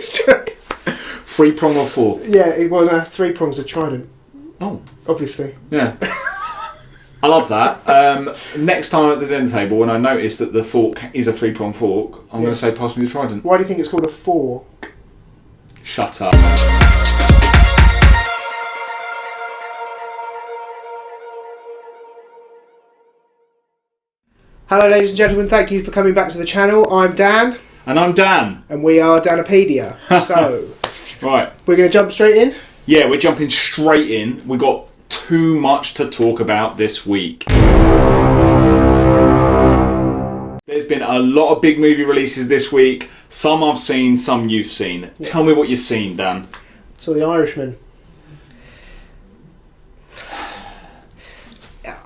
It's true. 3-prong or fork? Yeah, well, no, 3 prongs are trident. Oh. Obviously. Yeah. I love that. Next time at the dinner table, when I notice that the fork is a 3-prong fork, I'm going to say, pass me the trident. Why do you think it's called a fork? Shut up. Hello, ladies and gentlemen. Thank you for coming back to the channel. I'm Dan. And I'm Dan. And we are Danipedia. So, right. We're going to jump straight in? Yeah, we're jumping straight in. We've got too much to talk about this week. There's been a lot of big movie releases this week. Some I've seen, some you've seen. Yeah. Tell me what you've seen, Dan. So, The Irishman.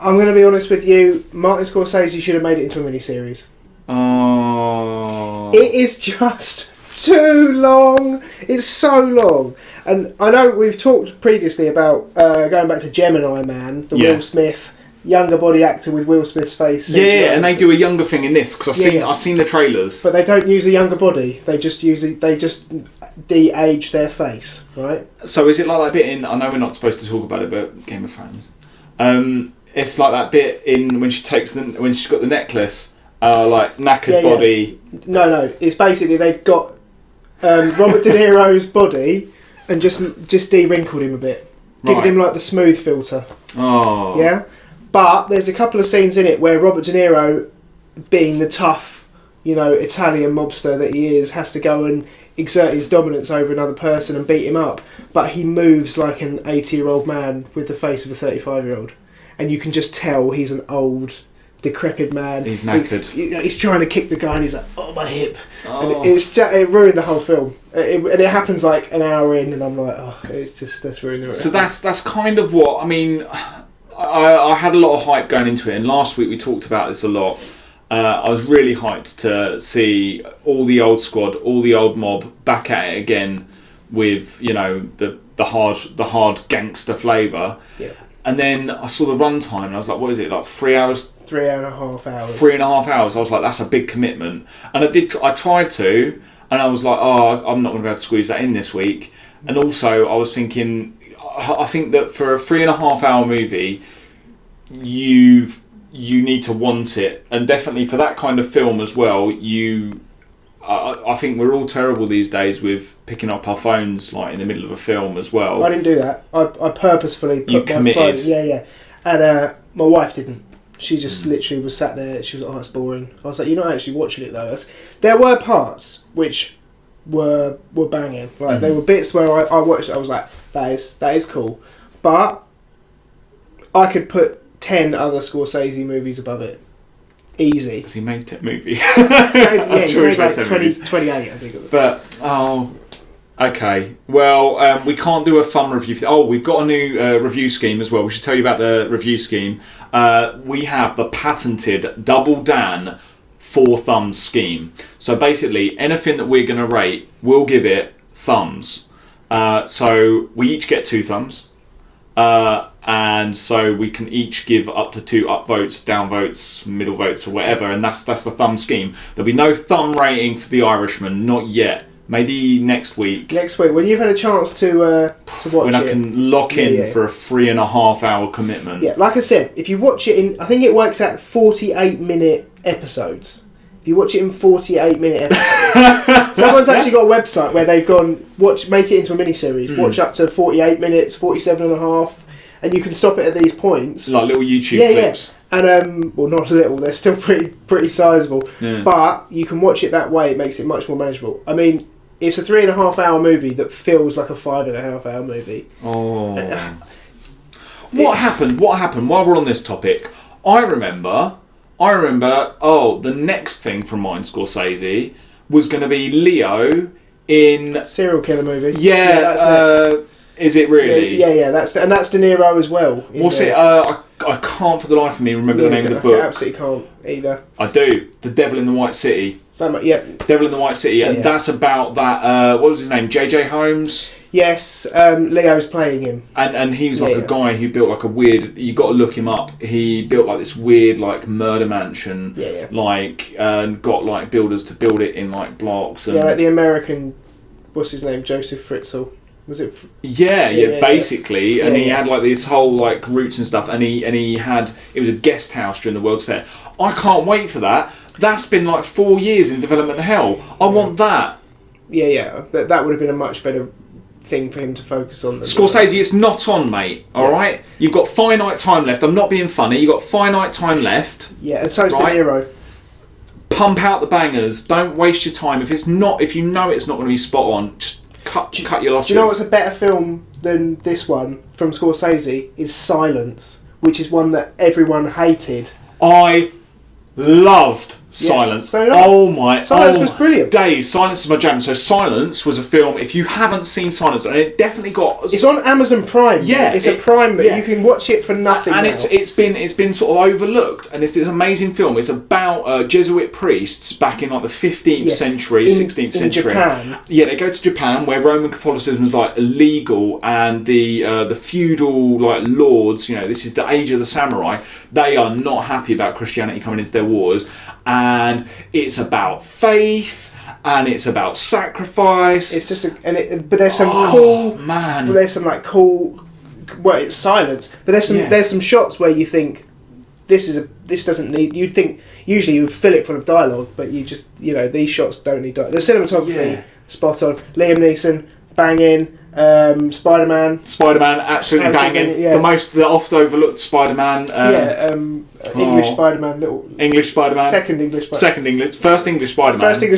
I'm going to be honest with you. Martin Scorsese should have made it into a miniseries. Oh. It is just too long. It's so long. And I know we've talked previously about going back to Gemini Man, the Will Smith younger body actor with Will Smith's face. Yeah, and they do a younger thing in this because I've seen the trailers. But they don't use a younger body. They just de-age their face, right? So is it like that bit in? I know we're not supposed to talk about it, but Game of Thrones. It's like that bit in when she's got the necklace, like knackered body. No. It's basically they've got Robert De Niro's body and just de-wrinkled him a bit, giving him like the smooth filter. Oh. Yeah. But there's a couple of scenes in it where Robert De Niro, being the tough, Italian mobster that he is, has to go and exert his dominance over another person and beat him up. But he moves like an 80-year-old man with the face of a 35-year-old. And you can just tell he's an old, decrepit man. He's knackered. He's trying to kick the guy and he's like, oh, my hip. Oh. And it ruined the whole film. And it happens like an hour in and I'm like, oh, that's ruined it. So that's kind of what, I mean... I had a lot of hype going into it, and last week we talked about this a lot. I was really hyped to see all the old squad, all the old mob back at it again with the hard gangster flavour. Yeah. And then I saw the runtime, and I was like, what is it, like 3 hours? 3.5 hours. 3.5 hours. I was like, that's a big commitment, and I tried to, and I was like, oh, I'm not going to be able to squeeze that in this week. And also, I was thinking, I think that for a 3.5 hour movie, you need to want it, and definitely for that kind of film as well. I think we're all terrible these days with picking up our phones like in the middle of a film as well. I didn't do that. I purposefully put my committed. phone. Yeah, and my wife didn't. She just literally was sat there. She was like, "Oh, it's boring." I was like, "You're not actually watching it though." There were parts which were banging. Right, there were bits where I watched it, I was like, that is cool, but I could put 10 other Scorsese movies above it, easy. Has he made a movie? Yeah, he made like 28, I think it was. But okay, well, we can't do a fun review. We've got a new review scheme as well. We should tell you about the review scheme. We have the patented Double Dan 4 thumbs scheme. So basically, anything that we're going to rate, we'll give it thumbs. So we each get 2 thumbs. And so we can each give up to 2 upvotes, downvotes, middle votes, or whatever. And that's the thumb scheme. There'll be no thumb rating for The Irishman, not yet. Maybe next week. Next week, when you've had a chance to watch it. When I can lock in for a 3.5 hour commitment. Yeah, like I said, if you watch it in, I think it works out 48-minute episodes. If you watch it in 48-minute episodes. Someone's actually got a website where they've gone, make it into a mini-series, watch up to 48 minutes, 47.5, and you can stop it at these points. Like little YouTube clips. Yeah. And, well, not little, they're still pretty sizable. Yeah. But you can watch it that way, it makes it much more manageable. I mean, it's a 3.5 hour movie that feels like a 5.5 hour movie. Oh. What happened while we're on this topic? I remember, the next thing from Martin Scorsese was going to be Leo in... Serial killer movie. Yeah, that's next. Is it really? Yeah, that's De Niro as well. What's it? I can't for the life of me remember the name of the book. I absolutely can't either. I do. The Devil in the White City. Yeah. Devil in the White City, and that's about that. What was his name? J.J. Holmes. Yes, Leo's playing him, and he was like a guy who built like a weird. You got to look him up. He built like this weird like murder mansion. Like and got like builders to build it in like blocks. And like the American what's his name, Joseph Fritzl. Was it? Basically, and he had like this whole like roots and stuff, and he had it was a guest house during the World's Fair. I can't wait for that. That's been like 4 years in development hell. I want that. Yeah. That would have been a much better thing for him to focus on. Scorsese, it's not on, mate. All right, you've got finite time left. I'm not being funny. You've got finite time left. Yeah, and so's De Niro. Pump out the bangers. Don't waste your time. If you know it's not going to be spot on, just cut your losses. Do you know what's a better film than this one from Scorsese? Is Silence, which is one that everyone hated. I loved Silence. So Silence was brilliant. Days. Silence is my jam. So Silence was a film. If you haven't seen Silence, and it definitely got. It's on Amazon Prime. Yeah, it's a Prime. You can watch it for nothing. And now. it's been sort of overlooked. And it's this amazing film. It's about Jesuit priests back in like the 15th century, 16th century. In Japan. Yeah, they go to Japan where Roman Catholicism is like illegal, and the feudal like lords. You know, this is the age of the samurai. They are not happy about Christianity coming into their wars. And it's about faith, and it's about sacrifice. It's just, but there's some cool. Man, there's some like cool. Well, it's silence, but there's some shots where you think this doesn't need. You'd think usually you would fill it full of dialogue, but you just these shots don't need dialogue. The cinematography spot on. Liam Neeson banging. Spider-Man, absolutely banging. The oft overlooked Spider-Man. English Spider-Man, English Spider-Man, first English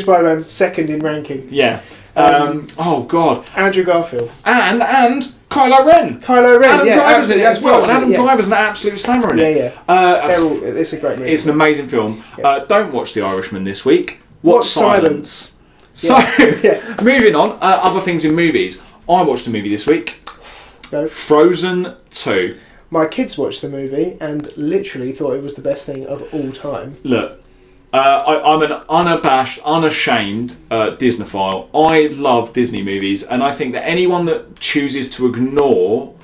Spider-Man, second in ranking. Yeah. Oh God. Andrew Garfield and Kylo Ren. Adam Driver's in it as well, and Adam Driver's an absolute slammer in it. It's a great movie. It's an amazing film. Don't watch The Irishman this week. Watch Silence. So, moving on. Other things in movies. I watched a movie this week. Frozen 2. My kids watched the movie and literally thought it was the best thing of all time. Look, I'm an unabashed, unashamed Disneyphile. I love Disney movies, and I think that anyone that chooses to ignore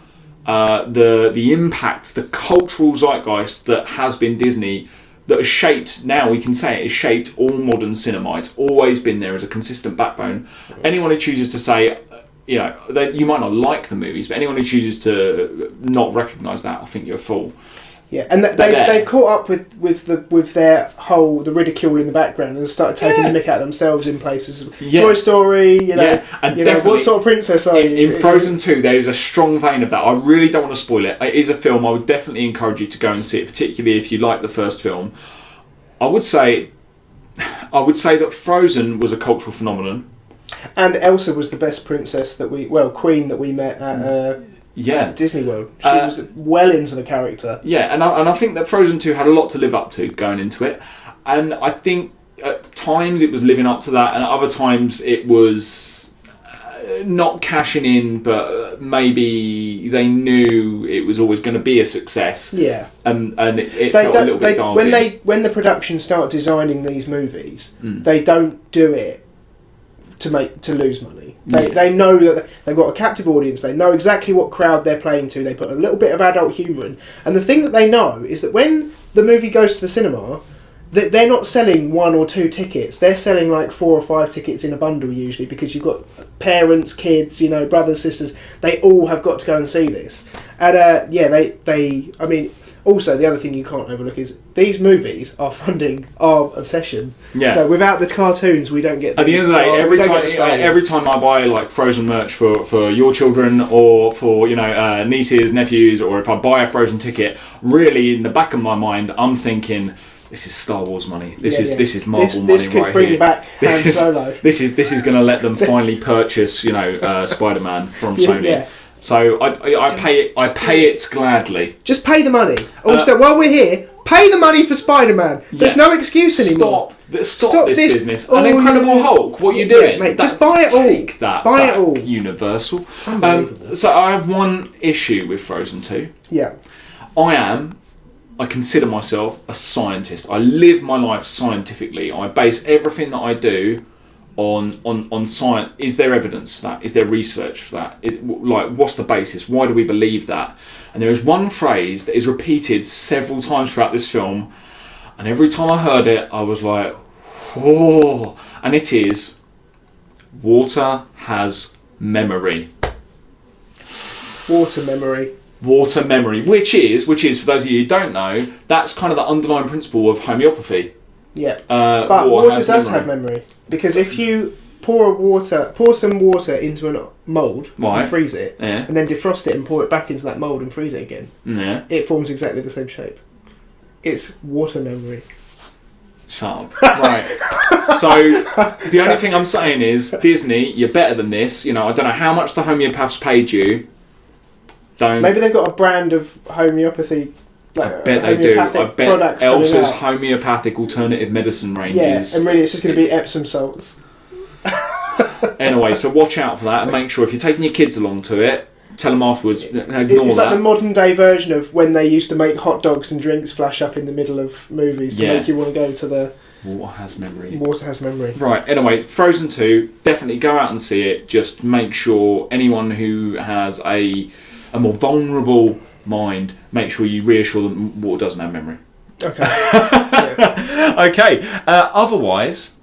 the impact, the cultural zeitgeist that has been Disney, that has shaped, now we can say it, has shaped all modern cinema. It's always been there as a consistent backbone. Anyone who chooses to say, that you might not like the movies, but anyone who chooses to not recognise that, I think you're a fool. Yeah, and they've caught up with their whole the ridicule in the background and started taking the mick out of themselves in places. Toy Story, and what sort of princess are you? In Frozen 2, there is a strong vein of that. I really don't want to spoil it. It is a film I would definitely encourage you to go and see it, particularly if you like the first film. I would say that Frozen was a cultural phenomenon. And Elsa was the best princess queen that we met at Disney World. She was well into the character. Yeah, and I think that Frozen 2 had a lot to live up to going into it. And I think at times it was living up to that, and at other times it was not cashing in, but maybe they knew it was always going to be a success. Yeah. And it felt a little bit dialed in. When the production start designing these movies, they don't do it to lose money. They know that they've got a captive audience. They know exactly what crowd they're playing to. They put a little bit of adult humour in. And the thing that they know is that when the movie goes to the cinema, that they're not selling 1 or 2 tickets. They're selling like 4 or 5 tickets in a bundle usually, because you've got parents, kids, brothers, sisters. They all have got to go and see this. And also, the other thing you can't overlook is these movies are funding our obsession. Yeah. So without the cartoons, we don't get. At the end of the day, every time I buy like Frozen merch for your children or for nieces, nephews, or if I buy a Frozen ticket, really in the back of my mind, I'm thinking, this is Star Wars money. This is Marvel money right here. This could bring back Han Solo. This is going to let them finally purchase Spider-Man from Sony. Yeah. So I pay it gladly. Just pay the money. Also, while we're here, pay the money for Spider-Man. There's no excuse anymore. Stop this business. An Incredible Hulk. What are you doing? Mate, just buy it all. Take that. Buy it all. Universal. So I have one issue with Frozen 2. Yeah. I consider myself a scientist. I live my life scientifically. I base everything that I do on science. Is there evidence for that? Is there research for that? What's the basis? Why do we believe that? And there is one phrase that is repeated several times throughout this film, and every time I heard it, I was like, oh. And it is, Water has memory. Water memory. Water memory, which is for those of you who don't know, that's kind of the underlying principle of homeopathy. Yeah, but water does have memory, because if you pour some water into a mould and freeze it, and then defrost it and pour it back into that mould and freeze it again, it forms exactly the same shape. It's water memory. Shut up. Right. So the only thing I'm saying is, Disney, you're better than this. I don't know how much the homeopaths paid you. Maybe they've got a brand of homeopathy. I bet they do. I bet Elsa's homeopathic alternative medicine ranges. Yeah, and really it's just going to be Epsom salts. Anyway, so watch out for that, and make sure if you're taking your kids along to it, tell them afterwards. It's like the modern day version of when they used to make hot dogs and drinks flash up in the middle of movies to make you want to go to the... Water has memory. Water has memory. Right, anyway, Frozen 2, definitely go out and see it. Just make sure anyone who has a more vulnerable mind, make sure you reassure them water doesn't have memory. Okay. Okay, otherwise,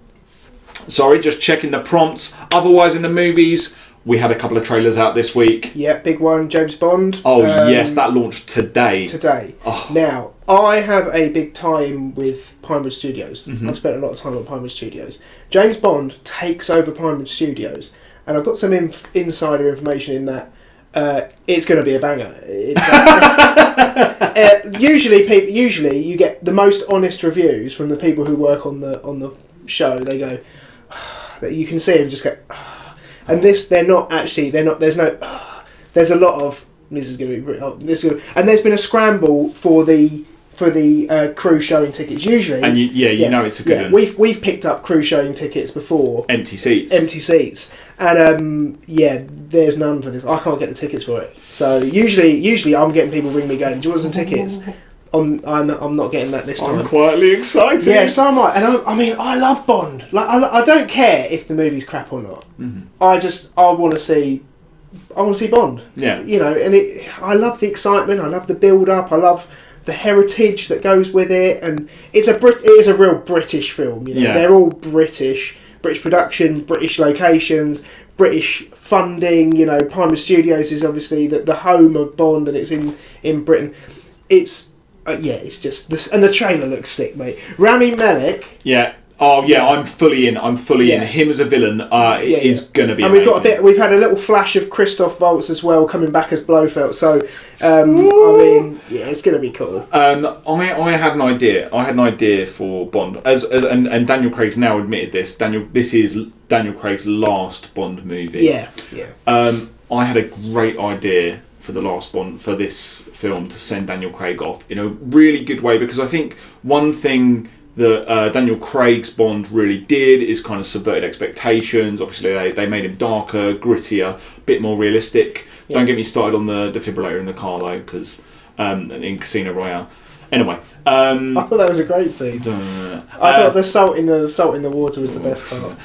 sorry, just checking the prompts. Otherwise, in the movies, we had a couple of trailers out this week. Yeah, big one, James Bond. Oh, yes, that launched today. Oh. Now, I have a big tie-in with Pinewood Studios. I've spent a lot of time at Pinewood Studios. James Bond takes over Pinewood Studios, and I've got some insider information in that. It's going to be a banger. Usually you get the most honest reviews from the people who work on the show. They go, that you can see them just go, and there's a lot of this is going to be and there's been a scramble for the crew showing tickets usually, and you know it's a good one. We've picked up crew showing tickets before, empty seats, and there's none for this. I can't get the tickets for it, so usually I'm getting people ring me going, do you want some tickets? I'm not getting that this time. I'm quietly excited. Yeah, so am I. And I love Bond. Like I don't care if the movie's crap or not. I want to see Bond. Yeah, and I love the excitement. I love the build up. I love the heritage that goes with it, and it is a real British film. They're all British production, British locations, British funding. Pinewood Studios is obviously the home of Bond, and it's in Britain. It's just this, and the trailer looks sick, mate. Rami Malek. Yeah. Oh yeah, I'm fully in. in. Him as a villain is going to be. And amazing. We've had a little flash of Christoph Waltz as well coming back as Blofeld. So, it's going to be cool. I had an idea. I had an idea for Bond, and Daniel Craig's now admitted this. This is Daniel Craig's last Bond movie. Yeah. I had a great idea for the last Bond, for this film, to send Daniel Craig off in a really good way, because I think one thing that Daniel Craig's Bond really did is kind of subverted expectations. Obviously they made him darker, grittier, a bit more realistic. Don't get me started on the defibrillator in the car though, because in Casino Royale. Anyway, I thought that was a great scene. I thought the salt in the water was the best part.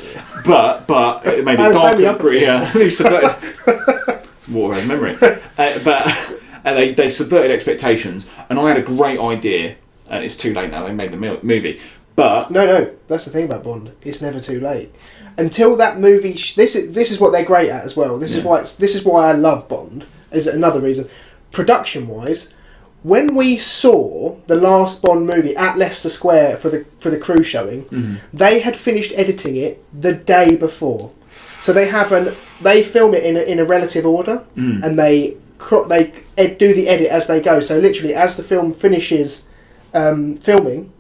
But it made it darker and grittier. He subverted water has memory. But they subverted expectations, and I had a great idea. And it's too late now. They made the movie, but no. That's the thing about Bond. It's never too late. Until that movie, this is what they're great at as well. This is why I love Bond. Is another reason. Production wise, when we saw the last Bond movie at Leicester Square for the crew showing, they had finished editing it the day before. So they film it in a relative order, and they do the edit as they go. So literally, as the film finishes. Filming,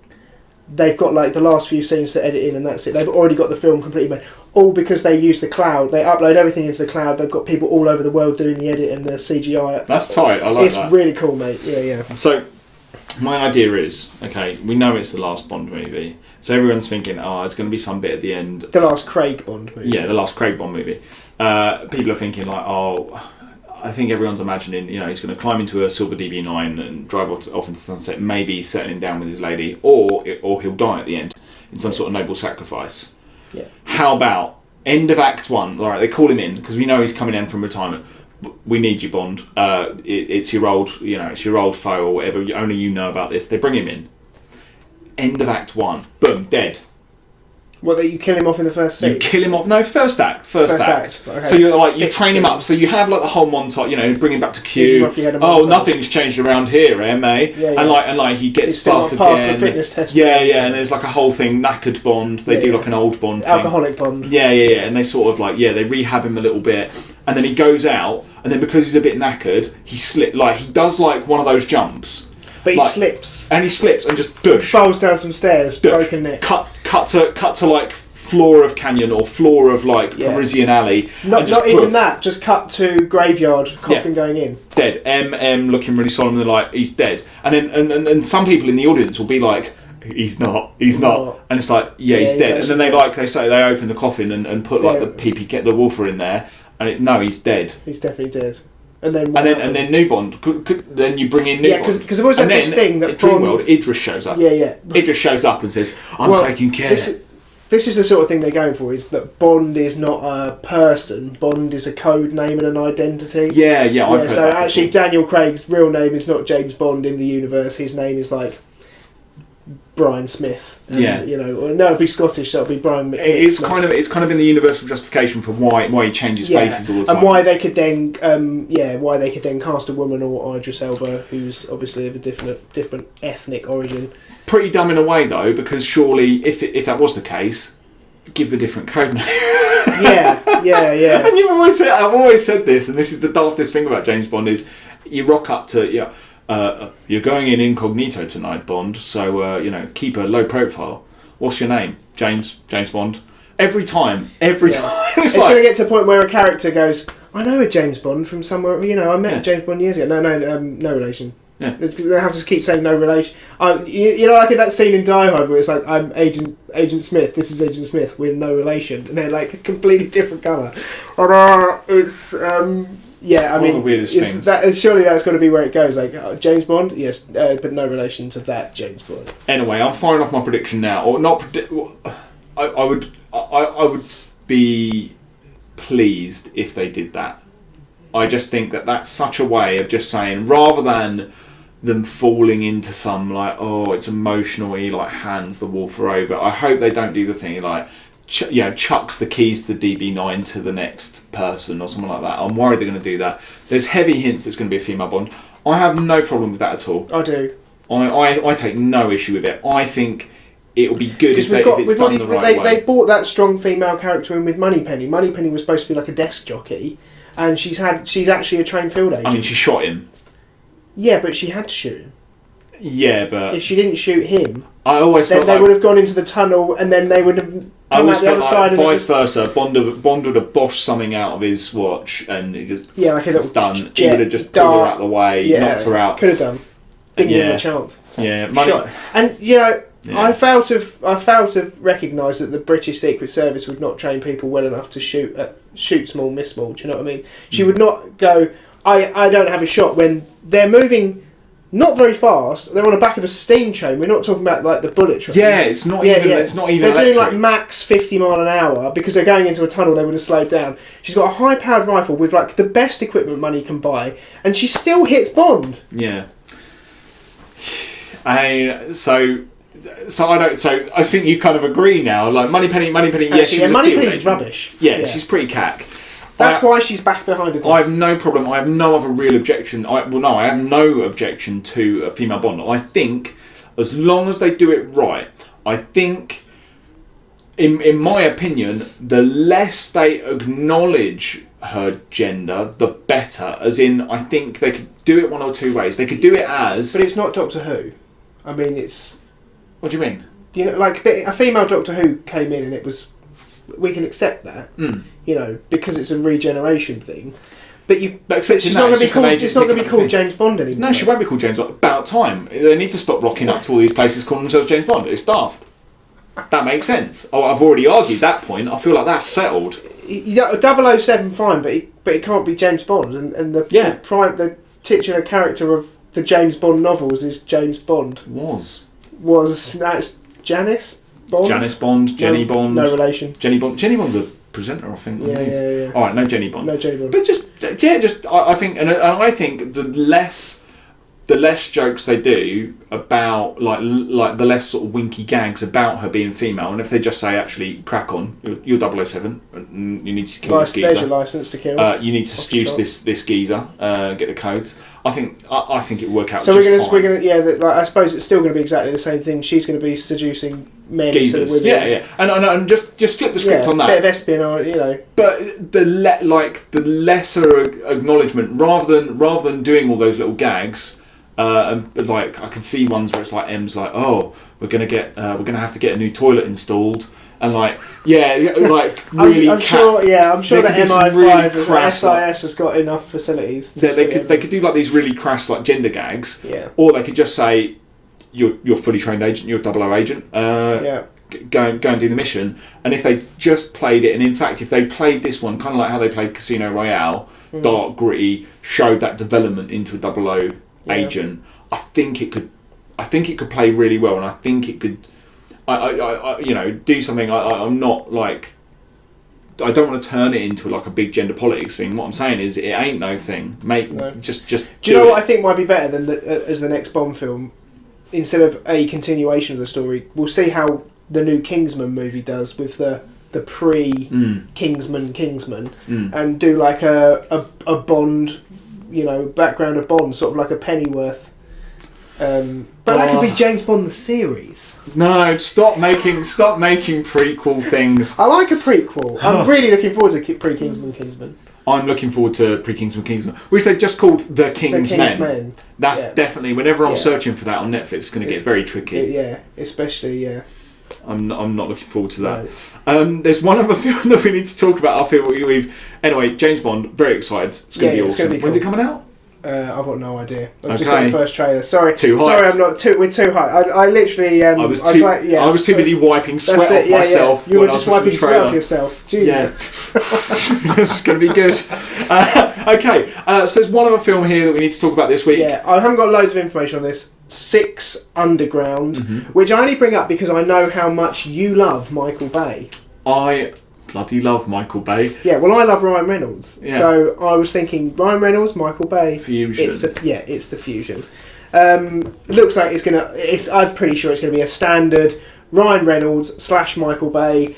they've got like the last few scenes to edit in, and that's it. They've already got the film completely made, all because they use the cloud. They upload everything into the cloud. They've got people all over the world doing the edit and the CGI. That's tight. I like that. It's really cool, mate. Yeah. So my idea is, okay, we know it's the last Bond movie, so everyone's thinking, it's going to be some bit at the end. The last Craig Bond movie. Yeah, the last Craig Bond movie. People are thinking like, I think everyone's imagining, he's going to climb into a silver DB9 and drive off into the sunset, maybe settling down with his lady, or he'll die at the end in some sort of noble sacrifice. Yeah. How about end of Act 1? All right, they call him in because we know he's coming in from retirement. We need you, Bond. It's your old, it's your old foe or whatever. Only you know about this. They bring him in. End of Act 1. Boom, dead. What, that you kill him off in the first scene? You kill him off. No, first act. Okay. So you're like, you train him up. So you have like the whole montage, bring him back to Q. Oh, nothing's changed around here, mate. Yeah. And like he gets buff again. Past the fitness test. Yeah. And there's like a whole thing, knackered Bond. They do like an old Bond thing. Alcoholic Bond. Yeah. And they sort of like, they rehab him a little bit, and then he goes out, and then because he's a bit knackered, he does like one of those jumps. But he slips. And he slips and just dush. Falls down some stairs, broken neck. Cut to like floor of canyon or floor of like Parisian alley. Not even that, just cut to graveyard, coffin going in. Dead. Looking really solemn and like, he's dead. And then and some people in the audience will be like, he's not. And it's like, he's dead. And then they open the coffin and put like the PP, get the Wolfer in there, and he's dead. He's definitely dead. And then new Bond. Then you bring in new Bond. Because there was this thing that Dreamworld, Idris shows up. Yeah. Idris shows up and says, "I'm taking care." This is the sort of thing they're going for. Is that Bond is not a person. Bond is a code name and an identity. Yeah. I've heard so that actually, before. Daniel Craig's real name is not James Bond in the universe. His name is like Brian Smith. It'd be Scottish, so it'd be Brian. It's kind of in the universal justification for why he changes faces all the time, and why they could then cast a woman or Idris Elba, who's obviously of a different ethnic origin. Pretty dumb in a way though, because surely if that was the case, give a different code name. Yeah. And I've always said this, and this is the daftest thing about James Bond is you rock up to you're going in incognito tonight, Bond. So keep a low profile. What's your name? James Bond. Every time. It's going to get to the point where a character goes, I know a James Bond from somewhere. I met James Bond years ago. No relation. Yeah. They have to keep saying no relation. Like in that scene in Die Hard where it's like, I'm Agent Smith. This is Agent Smith. We're no relation, and they're like a completely different colour. It's I mean, the weirdest things. Surely that's got to be where it goes. Like James Bond, yes, but no relation to that James Bond. Anyway, I'm firing off my prediction now, or not. I would be pleased if they did that. I just think that's such a way of just saying, rather than them falling into some like, it's emotional, he like hands the Wolfer over. I hope they don't do the thing like, chucks the keys to the DB9 to the next person or something like that. I'm worried they're going to do that. There's heavy hints there's going to be a female Bond. I have no problem with that at all. I do. I take no issue with it. I think it'll be good if it's done the right way. They brought that strong female character in with Moneypenny. Moneypenny was supposed to be like a desk jockey, and she's actually a trained field agent. I mean, she shot him. Yeah, but she had to shoot him. Yeah, but if she didn't shoot him, I always felt they would have gone into the tunnel, and then they would have come out the other side. Vice versa, Bond would have boshed something out of his watch, and he just like a little done. He would have just pulled her out of the way, knocked her out. Could have done. Didn't give him a chance. Yeah, shot. And I failed to recognise that the British Secret Service would not train people well enough to shoot small, miss small. Do you know what I mean? She would not go, I don't have a shot, when they're moving not very fast. They're on the back of a steam train. We're not talking about like the bullet train. Yeah, it's not even. It's not even. They're doing like max 50 mile an hour because they're going into a tunnel. They would have slowed down. She's got a high-powered rifle with like the best equipment money can buy, and she still hits Bond. Yeah. So I think you kind of agree now. Like Moneypenny. Yes, she was Moneypenny's rubbish. Yeah, she's pretty cack. That's why she's back behind a desk. I have no problem. I have no other real objection. I have no objection to a female Bond. I think as long as they do it right, I think, in my opinion, the less they acknowledge her gender, the better. As in, I think they could do it one or two ways. They could do it as... But it's not Doctor Who. I mean, it's... What do you mean? Like a female Doctor Who came in and it was... We can accept that, because it's a regeneration thing. But she's not going to be called James Bond anymore. No, she won't be called James Bond. About time. They need to stop rocking up to all these places calling themselves James Bond. It's daft. That makes sense. I've already argued that point. I feel like that's settled. 007 fine, but it can't be James Bond. And the titular character of the James Bond novels is James Bond. That's Janice Bond? Janice Bond, Jenny Bond. No relation. Jenny Bond's a presenter, I think. Yeah. All right, no Jenny Bond. No Jenny Bond. But I think, and I think the less the less jokes they do about like the less sort of winky gags about her being female, and if they just say, actually, crack on, you're 007, you need to kill this geezer. There's your license to kill. You need to seduce this geezer, get the codes. I think it will work out. So just we're gonna I suppose it's still going to be exactly the same thing. She's going to be seducing men instead of women. Yeah, and just flip the script on that. Bit of espionage, But the lesser acknowledgement, rather than doing all those little gags. But like I can see ones where it's like M's like, oh, we're gonna have to get a new toilet installed, and like really. I'm sure that MI5 really SIS has got enough facilities. They could do like these really crass like gender gags, or they could just say, you're fully trained agent, you're a 00 agent. Go and do the mission. And if they just played it, and in fact, if they played this one kind of like how they played Casino Royale, dark, gritty, showed that development into a 00 agent, I think it could play really well, and I think it could, do something. I'm not like, I don't want to turn it into like a big gender politics thing. What I'm saying is, it ain't no thing, mate. No. Just. Do you know what I think might be better than as the next Bond film, instead of a continuation of the story? We'll see how the new Kingsman movie does with the pre-Kingsman, and do like a Bond. Background of Bond, sort of like a Pennyworth. But that could be James Bond the series. No, stop making prequel things. I like a prequel. I'm really looking forward to pre-Kingsman. I'm looking forward to pre-Kingsman, which they've just called The King's Men. That's definitely, whenever I'm searching for that on Netflix, it's going to get very tricky. Especially. I'm not looking forward to that. No. There's one other film that we need to talk about. I feel anyway. James Bond, very excited. It's going to be awesome. Cool. When's it coming out? I've got no idea. I've just got the first trailer. Sorry, too hyped. Sorry, I'm not too. We're too high. I literally. I was too busy wiping sweat off myself. You were just wiping sweat off yourself. Jesus. Yeah. This is going to be good. Okay, so there's one other film here that we need to talk about this week. Yeah, I haven't got loads of information on this. 6 Underground, which I only bring up because I know how much you love Michael Bay. I bloody love Michael Bay. Yeah, well, I love Ryan Reynolds. Yeah. So I was thinking Ryan Reynolds, Michael Bay. Fusion. It's the fusion. Looks like I'm pretty sure it's going to be a standard Ryan Reynolds / Michael Bay.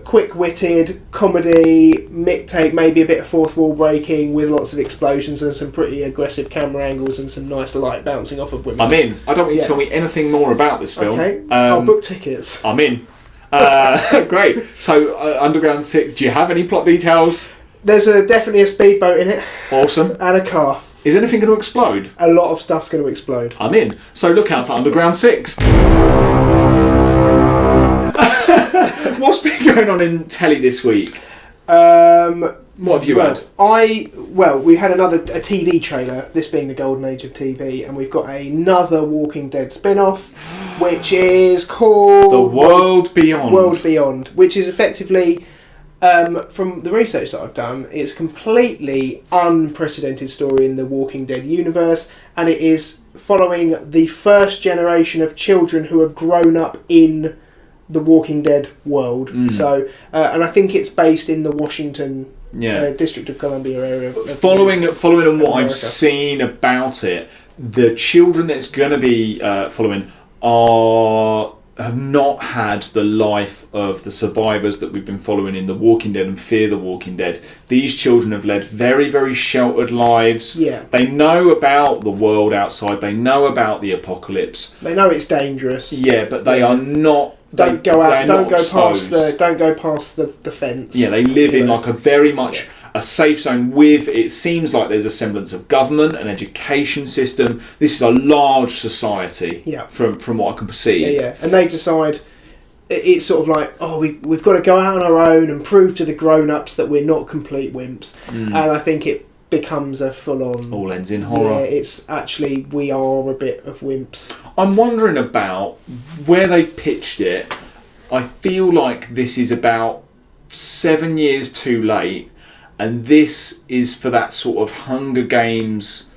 Quick-witted comedy, mixtape, maybe a bit of fourth wall breaking with lots of explosions and some pretty aggressive camera angles and some nice light bouncing off of women. I'm in. I don't want you to tell me anything more about this film. Okay, I'll book tickets. I'm in. Great. So, Underground 6, do you have any plot details? There's definitely a speedboat in it. Awesome. And a car. Is anything going to explode? A lot of stuff's going to explode. I'm in. So look out for Underground 6. What's been going on in telly this week? What have you had? We had a TV trailer, this being the golden age of TV, and we've got another Walking Dead spin-off, which is called The World Beyond. World Beyond, which is effectively, from the research that I've done, it's a completely unprecedented story in the Walking Dead universe, and it is following the first generation of children who have grown up in the Walking Dead world. So, and I think it's based in the Washington District of Columbia area. Following on what I've seen about it, the children that's going to be following have not had the life of the survivors that we've been following in The Walking Dead and Fear the Walking Dead. These children have led very, very sheltered lives. Yeah. They know about the world outside. They know about the apocalypse. They know it's dangerous. Yeah, but they are not. Don't go past the fence. Yeah, they live in like a very much a safe zone with, it seems like there's a semblance of government, an education system. This is a large society from what I can perceive. Yeah. And they decide, it's sort of like, we've got to go out on our own and prove to the grown-ups that we're not complete wimps. And I think it becomes a full-on... all ends in horror. Yeah, it's actually, we are a bit of wimps. I'm wondering about where they pitched it. I feel like this is about 7 years too late, and this is for that sort of Hunger Games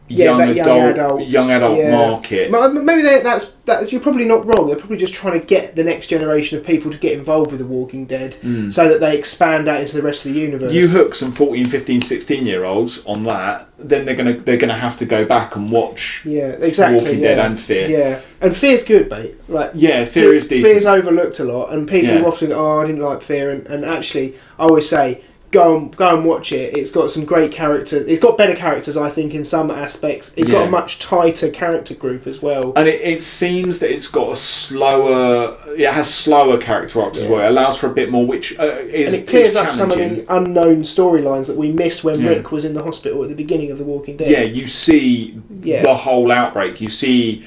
young adult market. Maybe that's you're probably not wrong. They're probably just trying to get the next generation of people to get involved with The Walking Dead so that they expand out into the rest of the universe. You hook some 14, 15, 16-year-olds on that, then they're gonna have to go back and watch Walking Dead and Fear. Yeah, and Fear's good, mate. Like, Fear is decent. Fear's overlooked a lot, and people often go, "Oh, I didn't like Fear," and actually, I always say, go and watch it. It's got some great characters. It's got better characters, I think, in some aspects. It's got a much tighter character group as well. And it seems that it's got it has slower character arcs as well. It allows for a bit more, which is, and it clears up some of the unknown storylines that we missed when Rick was in the hospital at the beginning of The Walking Dead. Yeah, you see the whole outbreak. You see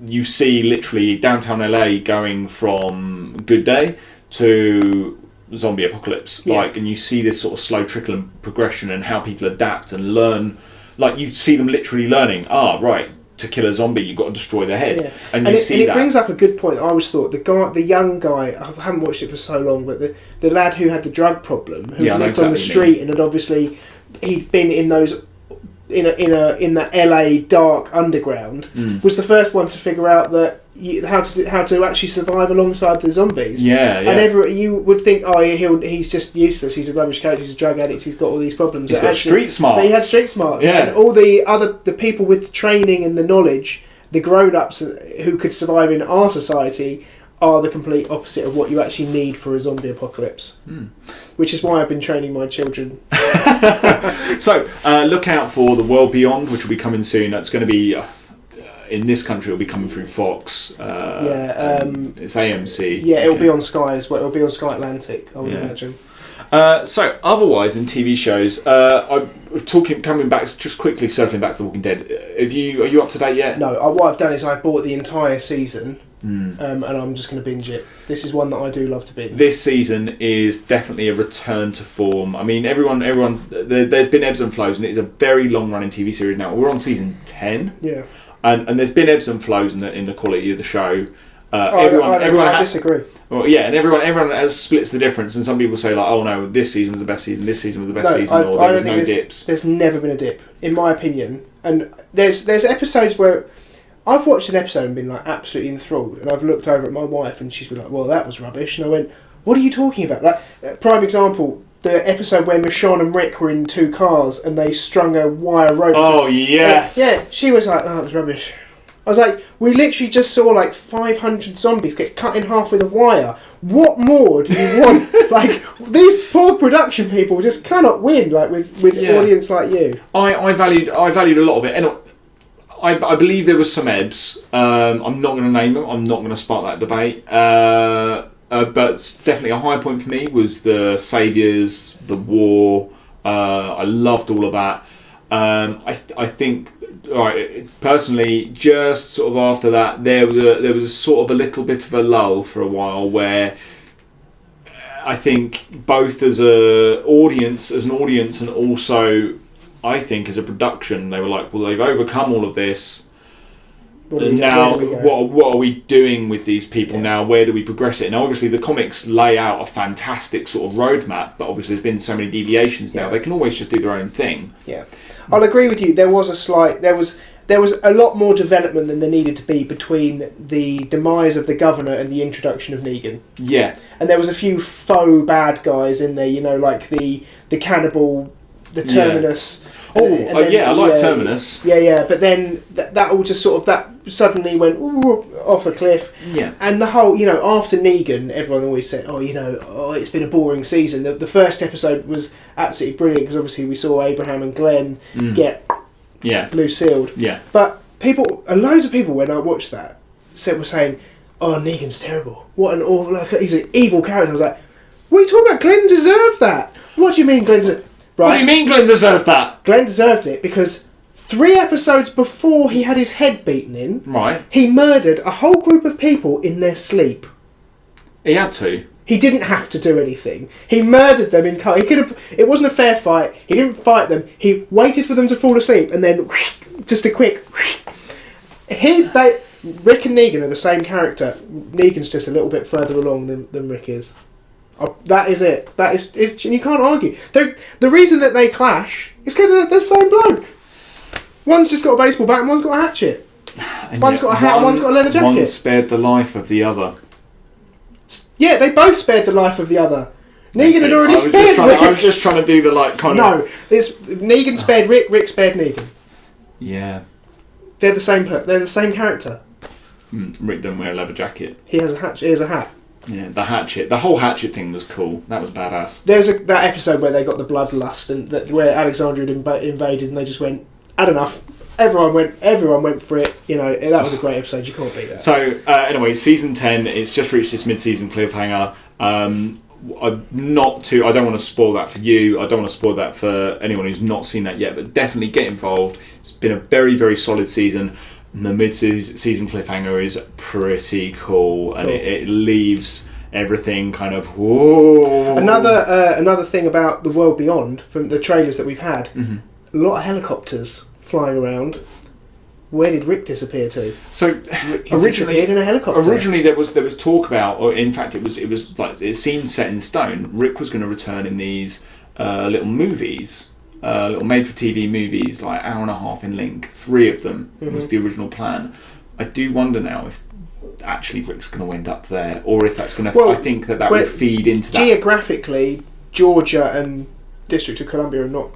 literally downtown LA going from good day to zombie apocalypse, and you see this sort of slow trickle and progression and how people adapt and learn. Like, you see them literally learning, to kill a zombie you've got to destroy their head, and it brings up a good point. I always thought the young guy, I haven't watched it for so long, but the lad who had the drug problem, who lived on the street and had obviously he'd been in those in the LA dark underground, was the first one to figure out that how to actually survive alongside the zombies. And you would think, he's just useless. He's a rubbish character. He's a drug addict. He's got all these problems. He's got street smarts. But he had street smarts. Yeah. And all the people with the training and the knowledge, the grown-ups who could survive in our society, are the complete opposite of what you actually need for a zombie apocalypse. Which is why I've been training my children. So, look out for The World Beyond, which will be coming soon. That's going to be... in this country, it'll be coming through Fox. It's AMC. Yeah, it'll be on Sky as well. It'll be on Sky Atlantic, I would imagine. So, otherwise, in TV shows, coming back, just quickly circling back to The Walking Dead. Are you up to date yet? No. What I've done is I bought the entire season, and I'm just going to binge it. This is one that I do love to binge. This season is definitely a return to form. I mean, everyone. There's been ebbs and flows, and it's a very long-running TV series now. We're on season 10. Yeah. And there's been ebbs and flows in the quality of the show. I disagree. Well, and everyone splits the difference. And some people say like, "Oh no, this season was the best season. This season was the best season," or there was no dips. There's never been a dip, in my opinion. And there's episodes where I've watched an episode and been like absolutely enthralled, and I've looked over at my wife and she's been like, "Well, that was rubbish," and I went, "What are you talking about?" Like, prime example. The episode where Michonne and Rick were in two cars and they strung a wire rope. Oh, yes. Yeah, she was like, "Oh, it was rubbish." I was like, we literally just saw like 500 zombies get cut in half with a wire. What more do you want? Like, these poor production people just cannot win, like, with an audience like you. I valued a lot of it. And I believe there was some ebbs. I'm not going to name them. I'm not going to spark that debate. But definitely a high point for me was the Saviours, the war. I loved all of that. I think, personally, just sort of after that, there was a sort of a little bit of a lull for a while where I think both as an audience, and also I think as a production, they were like, well, they've overcome all of this. Now, what are we doing with these people now? Where do we progress it? Now, obviously, the comics lay out a fantastic sort of roadmap, but obviously there's been so many deviations now. They can always just do their own thing. Yeah, I'll agree with you. There was a lot more development than there needed to be between the demise of the governor and the introduction of Negan. Yeah, and there was a few faux bad guys in there. Like the cannibal, the Terminus. I like Terminus. Yeah, but then that all just sort of that suddenly went off a cliff. Yeah, and the whole after Negan, everyone always said, it's been a boring season. The first episode was absolutely brilliant because obviously we saw Abraham and Glenn get blue sealed. Yeah, but loads of people when I watched that were saying, "Oh, Negan's terrible. What an awful he's an evil character." I was like, "What are you talking about? Glenn deserved that. What do you mean, Glenn deserved?" Right. What do you mean Glenn deserved that? Glenn deserved it because 3 episodes before he had his head beaten in, he murdered a whole group of people in their sleep. He had to. He didn't have to do anything. He murdered them in car. He could have. It wasn't a fair fight. He didn't fight them. He waited for them to fall asleep and then just a quick. Rick and Negan are the same character. Negan's just a little bit further along than Rick is. That is it. That is you can't argue. The reason that they clash is because they're the same bloke. One's just got a baseball bat and one's got a hatchet. And One's got a hat and one's got a leather jacket. One spared the life of the other. Yeah, they both spared the life of the other. Negan had already spared Rick. I was just trying to do the Negan spared Rick, Rick spared Negan. Yeah. They're the same character. Rick doesn't wear a leather jacket. He has a hat. He has a hat. Yeah, the whole hatchet thing was cool. That was badass. There's that episode where they got the bloodlust and where Alexandria had invaded and they just went, had enough. Everyone went for it. You know, that was a great episode. You can't beat that. So anyway, season 10. It's just reached its mid-season cliffhanger. I don't want to spoil that for you. I don't want to spoil that for anyone who's not seen that yet. But definitely get involved. It's been a very, very solid season. And the mid-season cliffhanger is pretty cool, and it leaves everything kind of whoa. Another thing about the world beyond from the trailers that we've had, mm-hmm. a lot of helicopters flying around. Where did Rick disappear to? So originally in a helicopter. Originally there was talk about, or in fact it was like it seemed set in stone. Rick was going to return in these little movies. Little made-for-TV movies, like hour and a half in length. 3 of them was the original plan. I do wonder now if actually Rick's going to end up there, or if that's going to. I think that will feed into that. Geographically, Georgia and District of Columbia are not.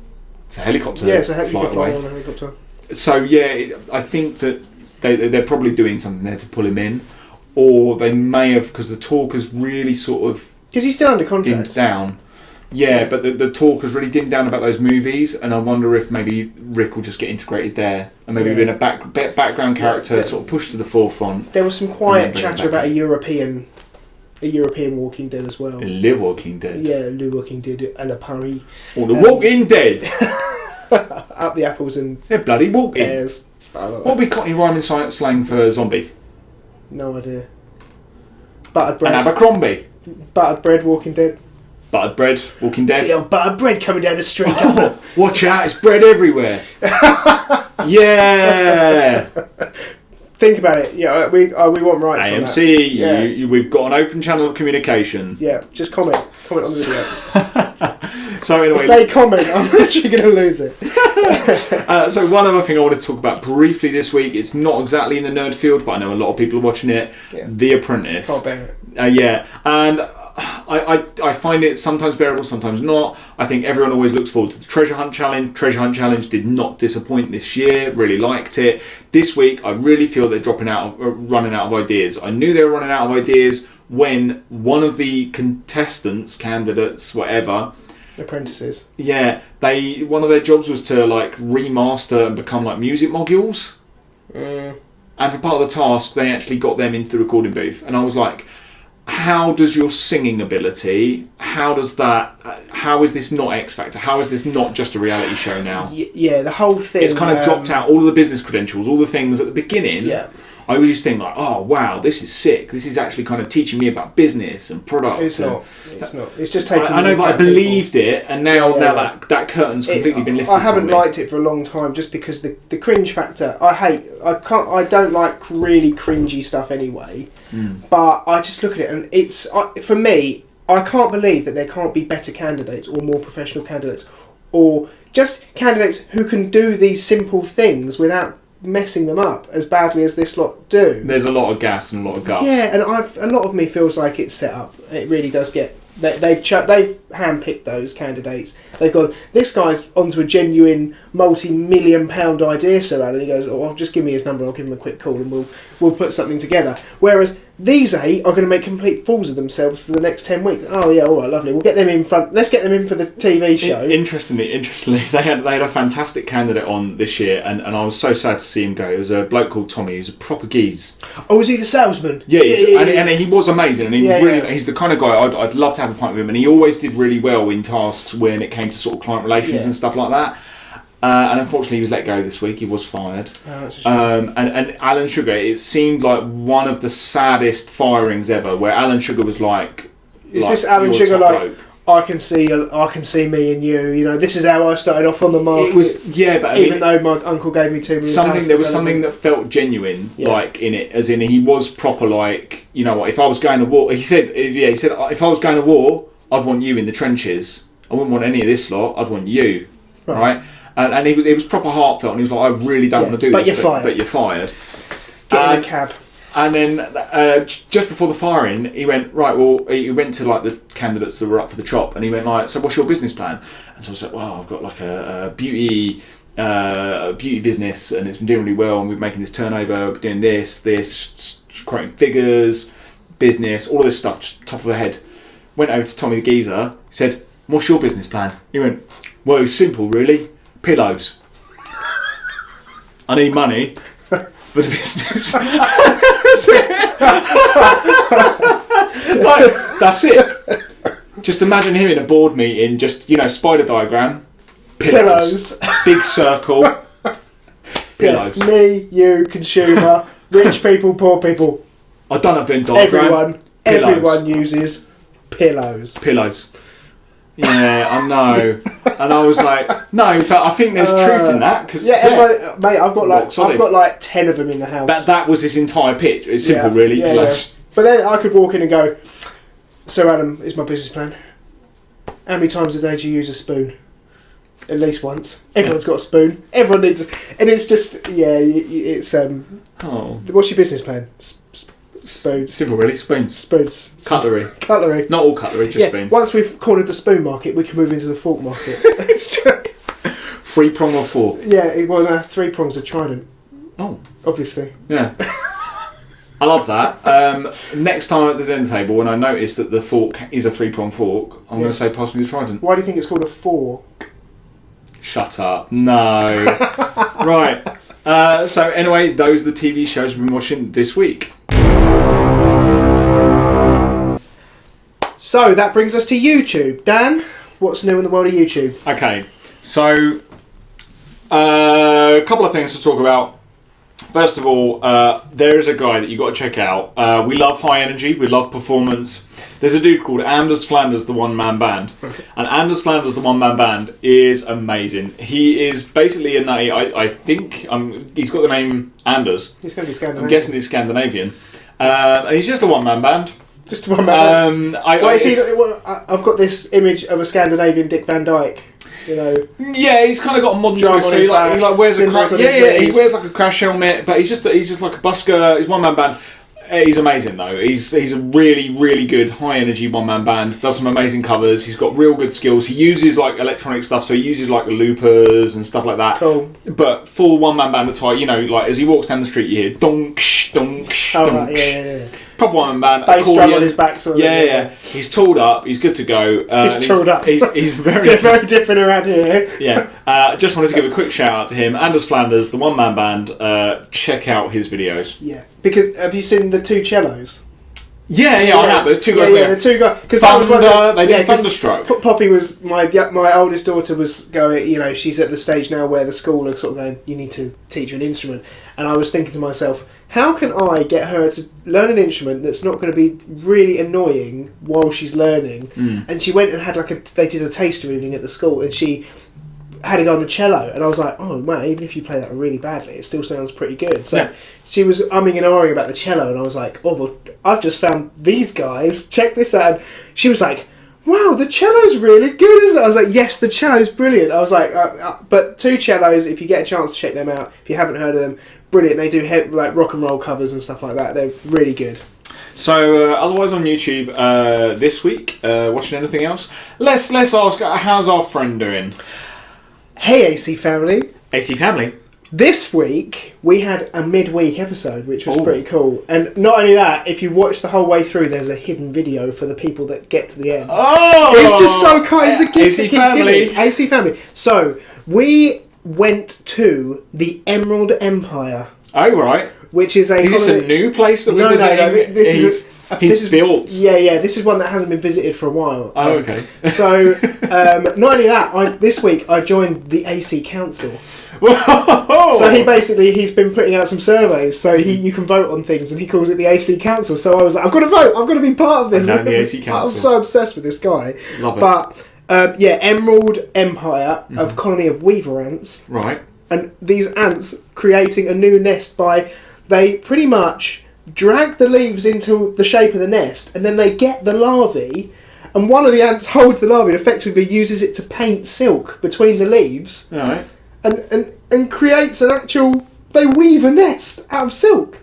It's a helicopter. Yeah, it's a flight away. on a helicopter. So yeah, I think that they're probably doing something there to pull him in, or they may have, because the talk has really sort of. Because he's still under contract. Dimmed down. Yeah, but the talk has really dimmed down about those movies, and I wonder if maybe Rick will just get integrated there, and maybe being a background character, sort of pushed to the forefront. There was some quiet chatter about a European Walking Dead as well. Le Walking Dead. Yeah, Le Walking Dead and a Paris. Or the Walking Dead. Up the apples and they're bloody walking. Pears. What would be Cockney rhyming slang for zombie? No idea. Buttered bread. And Abercrombie. Buttered bread, Walking Dead. Buttered bread, Walking Dead. Yeah, buttered bread coming down the street. Watch out, it's bread everywhere. Yeah. Think about it. Yeah, we want rights on that. AMC, we've got an open channel of communication. Yeah, just comment on the video. So anyway, if they comment, I'm literally going to lose it. So one other thing I want to talk about briefly this week. It's not exactly in the nerd field, but I know a lot of people are watching it. Yeah. The Apprentice. Can't bear it. Yeah, and I find it sometimes bearable, sometimes not. I think everyone always looks forward to the Treasure Hunt Challenge. Treasure Hunt Challenge did not disappoint this year. Really liked it. This week, I really feel they're running out of ideas. I knew they were running out of ideas when one of the contestants, candidates, whatever. Apprentices. Yeah, one of their jobs was to like remaster and become like music modules. And for part of the task, they actually got them into the recording booth, and I was like, how does your singing ability, how is this not X Factor? How is this not just a reality show now? Yeah, the whole thing. It's kind of dropped out all of the business credentials, all the things at the beginning. Yeah. I always just think like, oh wow, this is sick. This is actually kind of teaching me about business and product. It's not. It's just taking. I know, but I believed it, and now that curtain's completely been lifted. I haven't liked it for a long time, just because the cringe factor. I don't like really cringy stuff anyway. But I just look at it, and for me, I can't believe that there can't be better candidates or more professional candidates, or just candidates who can do these simple things without messing them up as badly as this lot do. There's a lot of gas and a lot of guff. Yeah, and a lot of me feels like it's set up. It really does get. They've handpicked those candidates. They've gone, this guy's onto a genuine multi-million-pound idea, Sir Alan. He goes, well, just give me his number. I'll give him a quick call, and we'll put something together. Whereas these 8 are going to make complete fools of themselves for the next 10 weeks. Oh yeah, all right, lovely. We'll get them in front. Let's get them in for the TV show. Interestingly, they had a fantastic candidate on this year, and I was so sad to see him go. It was a bloke called Tommy, who's a proper geese. Oh, was he the salesman? Yeah, and he was amazing, and he's the kind of guy I'd love to have a pint with him, and he always did really well in tasks when it came to sort of client relations and stuff like that. And unfortunately, he was let go this week. He was fired. Oh, that's a shame. And Alan Sugar, it seemed like one of the saddest firings ever, where Alan Sugar was like, is this Alan Sugar like? I can see me and you. You know, this is how I started off on the market. It was, yeah, but even though my uncle gave me £2 million, there was something that felt genuine, like in it, as in he was proper. Like, you know what? If I was going to war, he said, if I was going to war, I'd want you in the trenches. I wouldn't want any of this lot. I'd want you, right? And it was proper heartfelt, and he was like, I really don't want to do this, but you're fired. Get in a cab. And then just before the firing, he went, right, well, he went to like the candidates that were up for the chop, and he went like, so what's your business plan? And so I was like, well, I've got like a beauty business, and it's been doing really well, and we're making this turnover, we're doing this, quoting figures, business, all of this stuff, just top of the head. Went over to Tommy the geezer, said, what's your business plan? He went, well, it's simple really, pillows. I need money for the business. Like, that's it. Just imagine him in a board meeting, just, spider diagram, pillows. Big circle, pillows. Yeah, me, you, consumer, rich people, poor people. I don't have Venn diagram. Everyone uses pillows. Pillows. Yeah, I know. And I was like, no, but I think there's truth in that. Cause, everyone, mate, I've got like 10 of them in the house. That was his entire pitch. It's simple, really. Pillows. Yeah. But then I could walk in and go, so Adam, is my business plan. How many times a day do you use a spoon? At least once. Everyone's got a spoon. Everyone needs and it's just, it's... What's your business plan? Spoons. Simple, really. Spoons. Cutlery. Not all cutlery, just spoons. Once we've cornered the spoon market, we can move into the fork market. It's true. 3-prong or fork? Yeah, well, no, 3 prongs are trident. Oh. Obviously. Yeah. I love that. Next time at the dinner table, when I notice that the fork is a 3-prong fork, I'm going to say, pass me the trident. Why do you think it's called a fork? Shut up. No. Right. So anyway, those are the TV shows we've been watching this week. So that brings us to YouTube. Dan, what's new in the world of YouTube? Okay, so a couple of things to talk about. First of all, there is a guy that you've got to check out. We love high energy, we love performance. There's a dude called Anders Flanders, the one-man band. And Anders Flanders, the one-man band, is amazing. He is basically a nutty, I think, he's got the name Anders. He's going to be Scandinavian. I'm guessing he's Scandinavian. And he's just a one-man band. Just a one-man band? I've got this image of a Scandinavian Dick Van Dyke. Yeah, he's kind of got a modern twist. So he wears a crash. He wears like a crash helmet, but he's just like a busker. He's one man band. He's amazing though. He's a really, really good high energy one man band. Does some amazing covers. He's got real good skills. He uses like electronic stuff, so he uses like loopers and stuff like that. Cool. But full one man band attire. Like as he walks down the street, you hear donk, donk, donk. Right, yeah. Proper one man band. Bass drum on his back. Sort of yeah. He's tooled up. He's good to go. He's tooled up. He's very very different around here. Yeah. Just wanted to give a quick shout out to him, Anders Flanders, the one man band. Check out his videos. Yeah. Because have you seen the 2 cellos? Yeah, I have. There's 2 guys there. Yeah, the 2 guys. Because they did Thunderstroke. Poppy was my oldest daughter was going. She's at the stage now where the school are sort of going, you need to teach her an instrument, and I was thinking to myself, how can I get her to learn an instrument that's not going to be really annoying while she's learning? And she went and had they did a taster reading at the school, and she had it on the cello, and I was like, oh wow, even if you play that really badly, it still sounds pretty good. So she was umming and ahhing about the cello, and I was like, oh well, I've just found these guys, check this out. And she was like, wow, the cello's really good, isn't it? I was like, yes, the cello's brilliant. I was like, but 2 cellos, if you get a chance to check them out, if you haven't heard of them, brilliant. They do like rock and roll covers and stuff like that. They're really good. So otherwise on YouTube this week, watching anything else? Let's ask, how's our friend doing? Hey AC Family. AC Family. This week we had a midweek episode, which was pretty cool. And not only that, if you watch the whole way through, there's a hidden video for the people that get to the end. Oh! It's just so cool. It's the gift AC Family. AC Family. So we went to the Emerald Empire. Oh, right. Which is Is this a new place that we're visiting? No. This is built. Yeah. This is one that hasn't been visited for a while. Oh, okay. So, not only that, this week I joined the AC Council. Whoa! So he's been putting out some surveys, so you can vote on things, and he calls it the AC Council. So I was like, I've got to vote. I've got to be part of this. I'm the AC Council. I'm so obsessed with this guy. Love it. But Emerald Empire of colony of weaver ants. Right. And these ants creating a new nest they pretty much drag the leaves into the shape of the nest, and then they get the larvae, and one of the ants holds the larvae and effectively uses it to paint silk between the leaves. All right. And creates an actual... They weave a nest out of silk.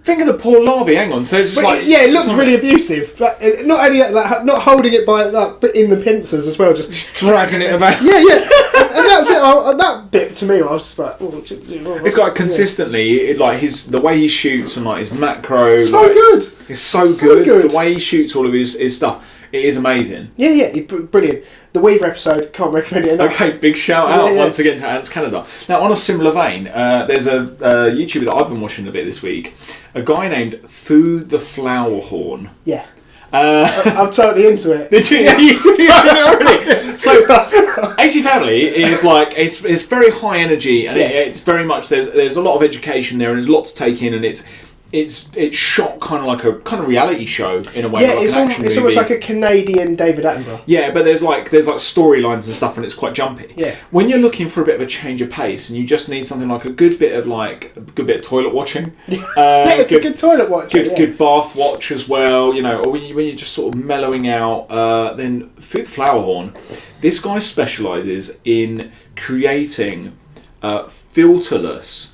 Think of the poor larvae. Hang on. So it's just like it looks really abusive. Like, not only like, not holding it by that, but in the pincers as well, just dragging it about. Yeah, and that's it. That bit to me, I was just like, it's got consistently like the way he shoots and like his macro. So good. It's so good. The way he shoots all of his stuff. It is amazing. Yeah, brilliant. The Weaver episode, can't recommend it enough. Okay, big shout out once again to Ants Canada. Now, on a similar vein, there's a YouTuber that I've been watching a bit this week. A guy named Foo The Flowerhorn. Yeah. I'm totally into it. Did you? Already? So, AC Family is like it's very high energy, and it's very much there's a lot of education there, and there's a lot to take in, and it's shot kind of like a reality show in a way. Yeah, like it's almost like a Canadian David Attenborough. Yeah, but there's like storylines and stuff, and it's quite jumpy. Yeah. When you're looking for a bit of a change of pace, and you just need something like a good bit of toilet watching. It's a good toilet watch. Good bath watch as well. You know, or when you're just sort of mellowing out. Then Foo The Flowerhorn, this guy specialises in creating filterless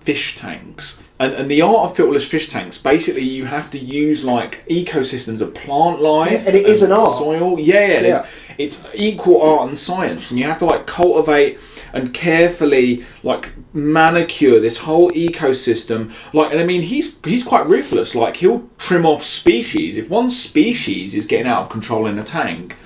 fish tanks. And the art of filterless fish tanks, basically you have to use like ecosystems of plant life. And it is an art. Soil. It's equal art and science. And you have to like cultivate and carefully like manicure this whole ecosystem. Like, and I mean, he's quite ruthless. Like, he'll trim off species. If one species is getting out of control in a tank,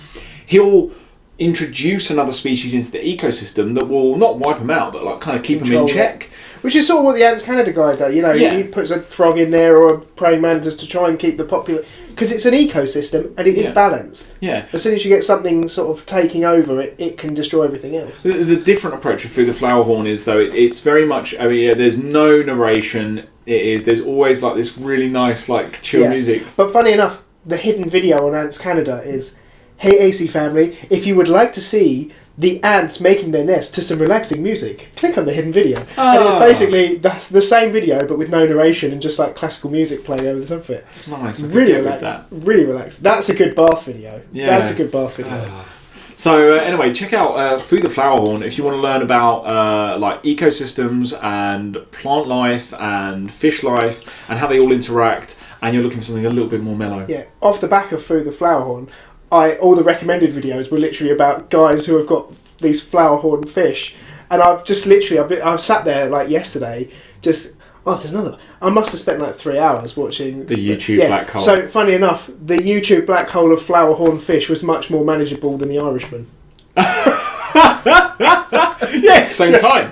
he'll introduce another species into the ecosystem that will not wipe them out, but like kind of keep them in check. Which is sort of what the Ants Canada guy does. You know, he puts a frog in there or a praying mantis to try and keep the popular, because it's an ecosystem and it is balanced. Yeah. As soon as you get something sort of taking over it can destroy everything else. The different approach of Foo The Flowerhorn is though it's very much. I mean, there's no narration. There's always like this really nice like chill music. But funny enough, the hidden video on Ants Canada is, "Hey AC family, if you would like to see the ants making their nest to some relaxing music, click on the hidden video." And it's basically the same video but with no narration and just like classical music playing over the top of it. It's nice. Really relaxed. Really relaxed. That's a good bath video. Yeah. That's a good bath video. So anyway, check out Foo The Flowerhorn if you want to learn about like ecosystems and plant life and fish life and how they all interact, and you're looking for something a little bit more mellow. Yeah. Off the back of Foo The Flowerhorn, all the recommended videos were literally about guys who have got these flowerhorn fish, and I've just literally I've sat there like yesterday, just there's another. I must have spent like 3 hours watching the YouTube black hole. So funny enough, the YouTube black hole of flowerhorn fish was much more manageable than the Irishman. Yes, same time.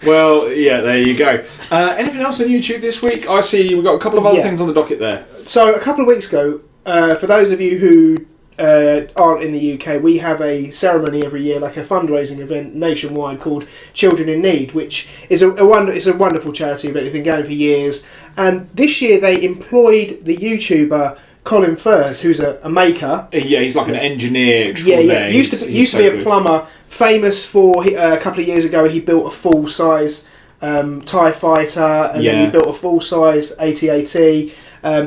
Well, yeah, there you go. Anything else on YouTube this week? I see we've got a couple of other things on the docket there. So a couple of weeks ago, for those of you who aren't in the UK, we have a ceremony every year, like a fundraising event nationwide called Children in Need, which is a wonderful charity event. It's been going for years, and this year they employed the YouTuber Colin Furze, who's a maker. Yeah, he's like an engineer extraordinaire. Used to be a plumber, famous for a couple of years ago he built a full size TIE fighter, and then he built a full size AT-AT.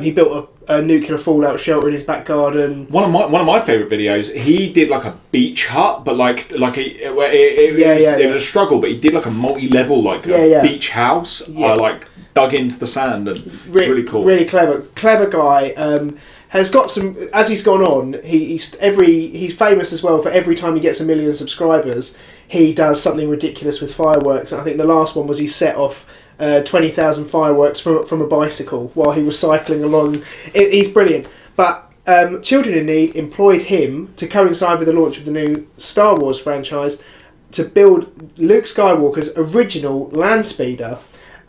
He built a nuclear fallout shelter in his back garden. One of my favourite videos, he did like a beach hut, but it was a struggle, but he did like a multi-level beach house, like dug into the sand, and it's really cool. Really clever guy. Has got some, as he's gone on, he's famous as well for every time he gets 1 million subscribers, he does something ridiculous with fireworks. And I think the last one was he set off 20,000 fireworks from a bicycle while he was cycling along. He's brilliant. But Children in Need employed him to coincide with the launch of the new Star Wars franchise to build Luke Skywalker's original land speeder,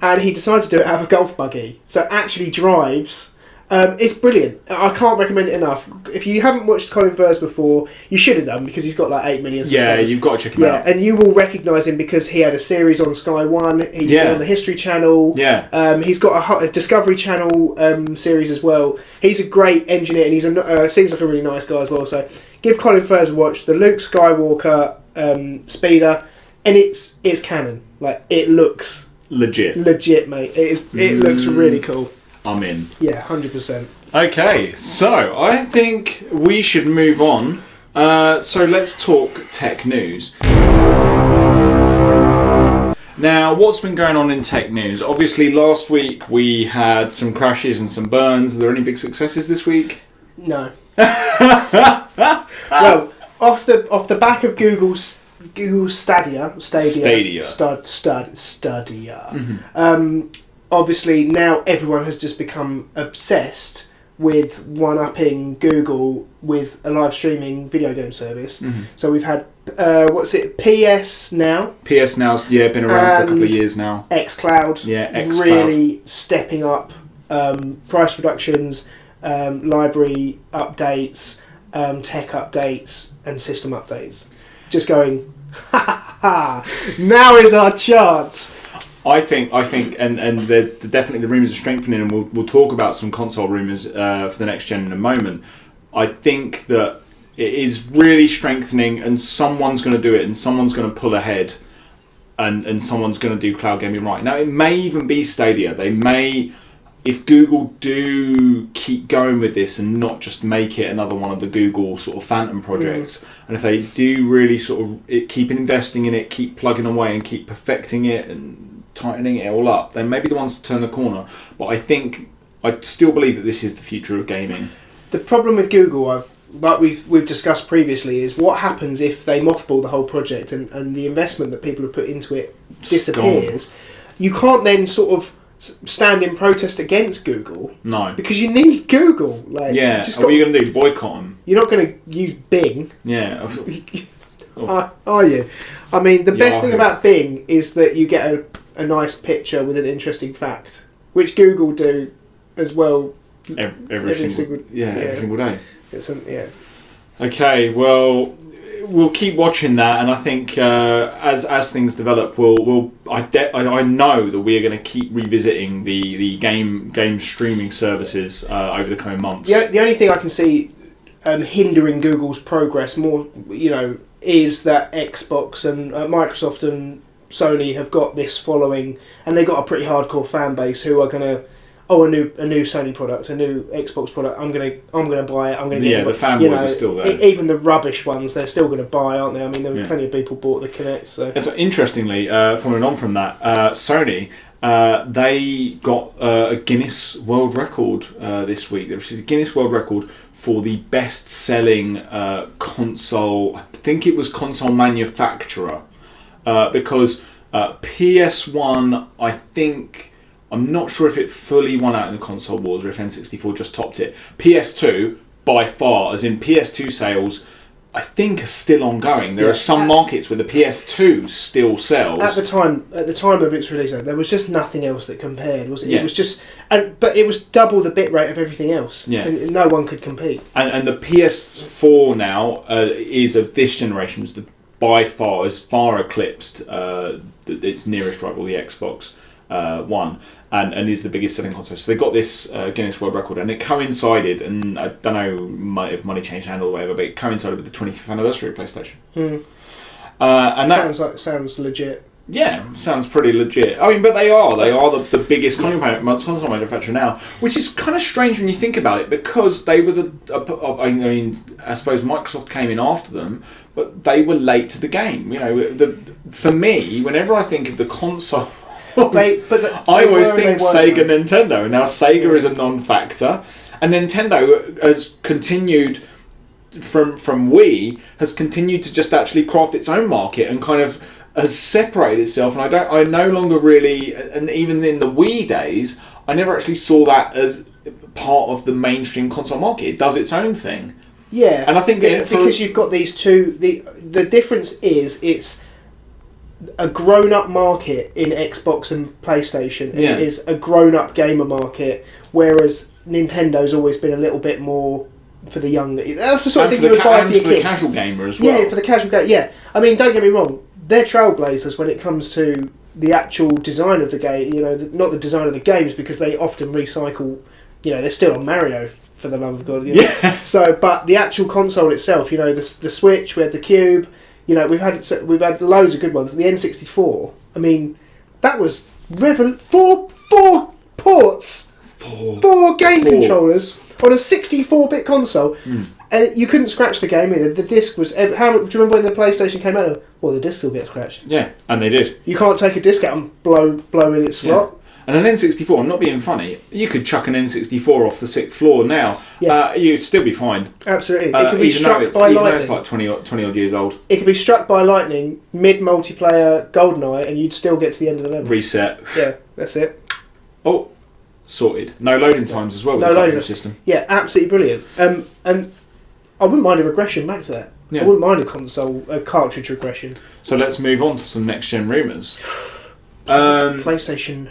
and he decided to do it out of a golf buggy. So it actually drives. It's brilliant. I can't recommend it enough. If you haven't watched Colin Furze before, you should have done, because he's got like 8 million subscribers. Yeah, you've got to check him out. And you will recognise him because he had a series on Sky One. He did it on the History Channel. Yeah. He's got a Discovery Channel series as well. He's a great engineer, and he's seems like a really nice guy as well. So give Colin Furze a watch. The Luke Skywalker speeder, and it's canon. Like, it looks legit, mate. It looks really cool. I'm in. Yeah, 100%. Okay, so I think we should move on. So let's talk tech news. Now, what's been going on in tech news? Obviously, last week we had some crashes and some burns. Are there any big successes this week? No. Well, off the back of Google's Stadia. Obviously, now everyone has just become obsessed with one-upping Google with a live streaming video game service. Mm-hmm. So we've had PS Now. PS Now's been around for a couple of years now. xCloud. Yeah, xCloud. Really stepping up price reductions, library updates, tech updates, and system updates. Just going, ha ha ha! Now is our chance. I think, and definitely the rumours are strengthening, and we'll talk about some console rumours for the next gen in a moment. I think that it is really strengthening, and someone's going to do it, and someone's going to pull ahead, and someone's going to do cloud gaming right. Now, it may even be Stadia. They may, if Google do keep going with this and not just make it another one of the Google sort of phantom projects, and if they do really sort of keep investing in it, keep plugging away and keep perfecting it and tightening it all up, then maybe the ones to turn the corner. But I still believe that this is the future of gaming. The problem with Google, like we've discussed previously, is what happens if they mothball the whole project and the investment that people have put into it disappears. You can't then sort of stand in protest against Google. No. Because you need Google. Like, yeah. What are you going to do? Boycott them? You're not going to use Bing. Yeah. Are you? I mean, the best thing about Bing is that you get a nice picture with an interesting fact, which Google do as well. Every single day. Okay, well, we'll keep watching that, and I think as things develop, I know that we are going to keep revisiting the game streaming services over the coming months. The only thing I can see hindering Google's progress more, is that Xbox and Microsoft and Sony have got this following, and they got a pretty hardcore fan base who are going to, a new Sony product, a new Xbox product, I'm gonna buy it. I'm gonna get it. The fanboys are still there. Even the rubbish ones, they're still going to buy, aren't they? I mean, there were plenty of people bought the Kinect. So interestingly, following on from that, Sony. They got a Guinness World Record this week. They received a Guinness World Record for the best-selling console. I think it was console manufacturer, because PS1. I'm not sure if it fully won out in the console wars or if N64 just topped it. PS2 by far, as in PS2 sales, I think are still ongoing. There are some markets where the PS2 still sells. At the time of its release, there was just nothing else that compared, was it? Yeah. It was just, but it was double the bit rate of everything else. Yeah. And no one could compete. And the PS4 now is of this generation, is by far eclipsed its nearest rival, the Xbox One, and is the biggest selling console. So they got this Guinness World Record, and it coincided, and I don't know if money changed hand or whatever, but it coincided with the 25th anniversary of PlayStation. And that sounds legit. Yeah, sounds pretty legit. I mean, but they are the biggest console manufacturer now, which is kind of strange when you think about it, because they were I suppose Microsoft came in after them, but they were late to the game. For me, whenever I think of the console, I always think Sega, Nintendo. Now Sega is a non-factor, and Nintendo has continued from Wii, has continued to just actually craft its own market and kind of has separated itself. And I no longer really, and even in the Wii days, I never actually saw that as part of the mainstream console market. It does its own thing. Yeah, and I think because you've got these two. The difference is it's a grown-up market in Xbox and PlayStation, and it is a grown-up gamer market, whereas Nintendo's always been a little bit more for the younger. That's the sort of thing you would buy for your kids. For the casual gamer as well. Yeah, for the casual gamer. Yeah, I mean, don't get me wrong, they're trailblazers when it comes to the actual design of the game. Not the design of the games, because they often recycle. They're still on Mario, for the love of God. Yeah. So, but the actual console itself, the Switch, we had the Cube. We've had loads of good ones. The N64. I mean, that was four ports, four game controllers on a 64-bit console, and you couldn't scratch the game either. The disc was. Do you remember when the PlayStation came out? Well, the disc will get scratched. Yeah, and they did. You can't take a disc out and blow in its slot. And an N64, I'm not being funny, you could chuck an N64 off the 6th floor now. Yeah. You'd still be fine. Absolutely. It can be struck by lightning. Even though it's like 20 odd years old. It could be struck by lightning mid-multiplayer GoldenEye and you'd still get to the end of the level. Reset. Yeah, that's it. Oh, sorted. No loading times as well with the cartridge system. Yeah, absolutely brilliant. And I wouldn't mind a regression back to that. Yeah. I wouldn't mind a cartridge regression. So let's move on to some next-gen rumours. PlayStation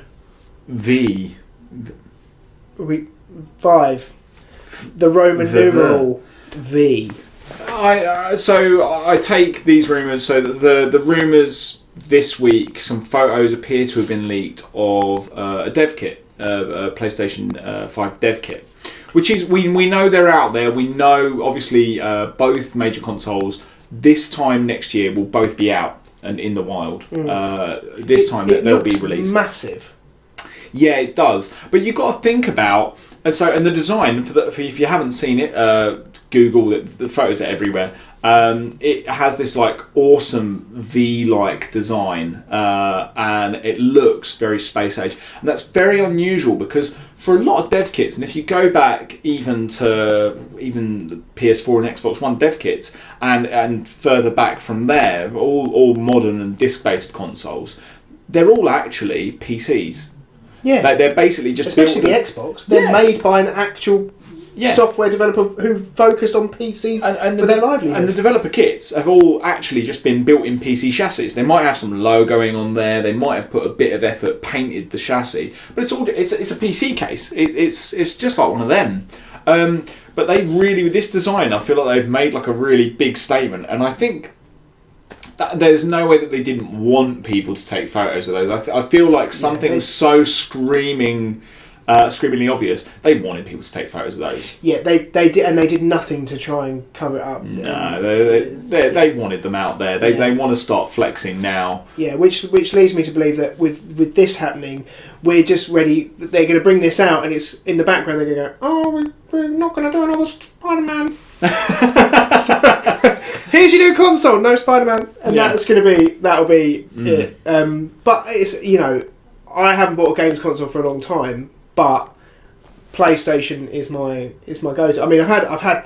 V. 5. The Roman numeral V. So I take these rumours. So the rumours this week, some photos appear to have been leaked of a dev kit, a PlayStation 5 dev kit, which is we know they're out there. We know obviously both major consoles this time next year will both be out and in the wild. This time they'll be released. Massive. Yeah, it does. But you've got to think about and the design for if you haven't seen it, Google it. The photos are everywhere. It has this like awesome V-like design, and it looks very space age, and that's very unusual because for a lot of dev kits, and if you go back even the PS4 and Xbox One dev kits, and further back from there, all modern and disc-based consoles, they're all actually PCs. Yeah, they're basically just especially the Xbox. They're made by an actual software developer who focused on PCs for their livelihood. And the developer kits have all actually just been built in PC chassis. They might have some logoing on there. They might have put a bit of effort, painted the chassis, but it's a PC case. It's just like one of them. But they really, with this design, I feel like they've made like a really big statement, and I think there's no way that they didn't want people to take photos of those. I feel like something so screamingly obvious. They wanted people to take photos of those. Yeah, they did, and they did nothing to try and cover it up. No, they wanted them out there. They want to start flexing now. Yeah, which leads me to believe that with this happening, we're just ready. They're going to bring this out, and it's in the background. They're going to go, "Oh, we're not going to do another Spider-Man." Here's your new console, no Spider-Man, and that'll be it. But it's I haven't bought a games console for a long time, but PlayStation is my go-to. I mean, I've had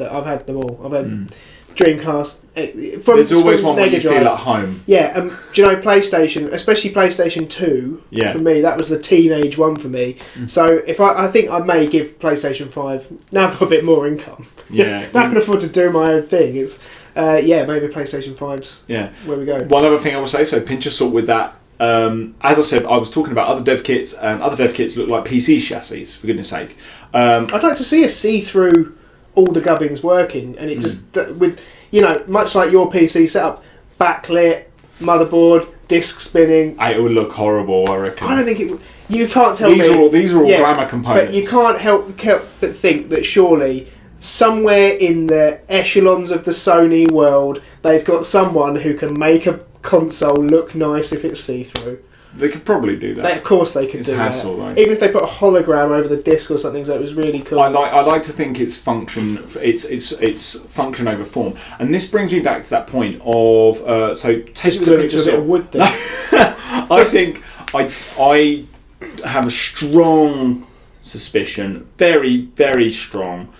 them all. I've had Dreamcast. There's always one where you feel at home. Yeah, do you know PlayStation, especially PlayStation 2? Yeah. For me, that was the teenage one for me. So if I think I may give PlayStation 5 now I've got a bit more income. Yeah. Now I can afford to do my own thing. It's maybe PlayStation 5's where we go. One other thing I will say, so pinch of salt with that. As I said, I was talking about other dev kits, and other dev kits look like PC chassis, for goodness sake. I'd like to see us see through all the gubbins working, and it just with much like your PC setup, backlit, motherboard, disc spinning. It would look horrible, I reckon. I don't think it. You can't tell these me. These are all glamour components. But you can't help but think that surely somewhere in the echelons of the Sony world, they've got someone who can make a console look nice if it's see-through. They could probably do that. Of course they could do hassle, that. Though. Even if they put a hologram over the disc or something, so it was really cool. I like to think it's function. It's function over form, and this brings me back to that point of take a look at of wood. Then. I think I have a strong suspicion, very very strong.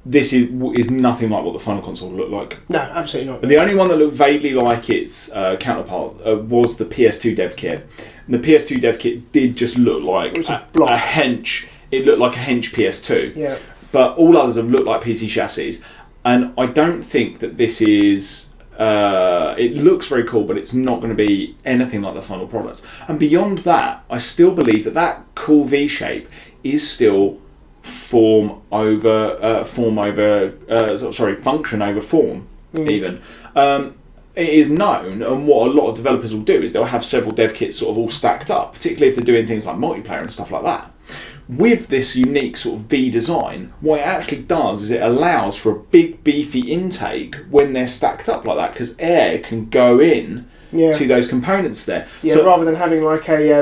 This is nothing like what the final console looked like. No, absolutely not. But the only one that looked vaguely like its counterpart was the PS2 dev kit. And the PS2 dev kit did just look like a hench. It looked like a hench PS2. Yeah. But all others have looked like PC chassis. And I don't think that this is... it looks very cool, but it's not going to be anything like the final product. And beyond that, I still believe that cool V shape is still... function over form. Even it is known, and what a lot of developers will do is they'll have several dev kits sort of all stacked up, particularly if they're doing things like multiplayer and stuff like that. With this unique sort of V design, what it actually does is it allows for a big beefy intake when they're stacked up like that, because air can go in to those components there. Yeah, so, rather than having like a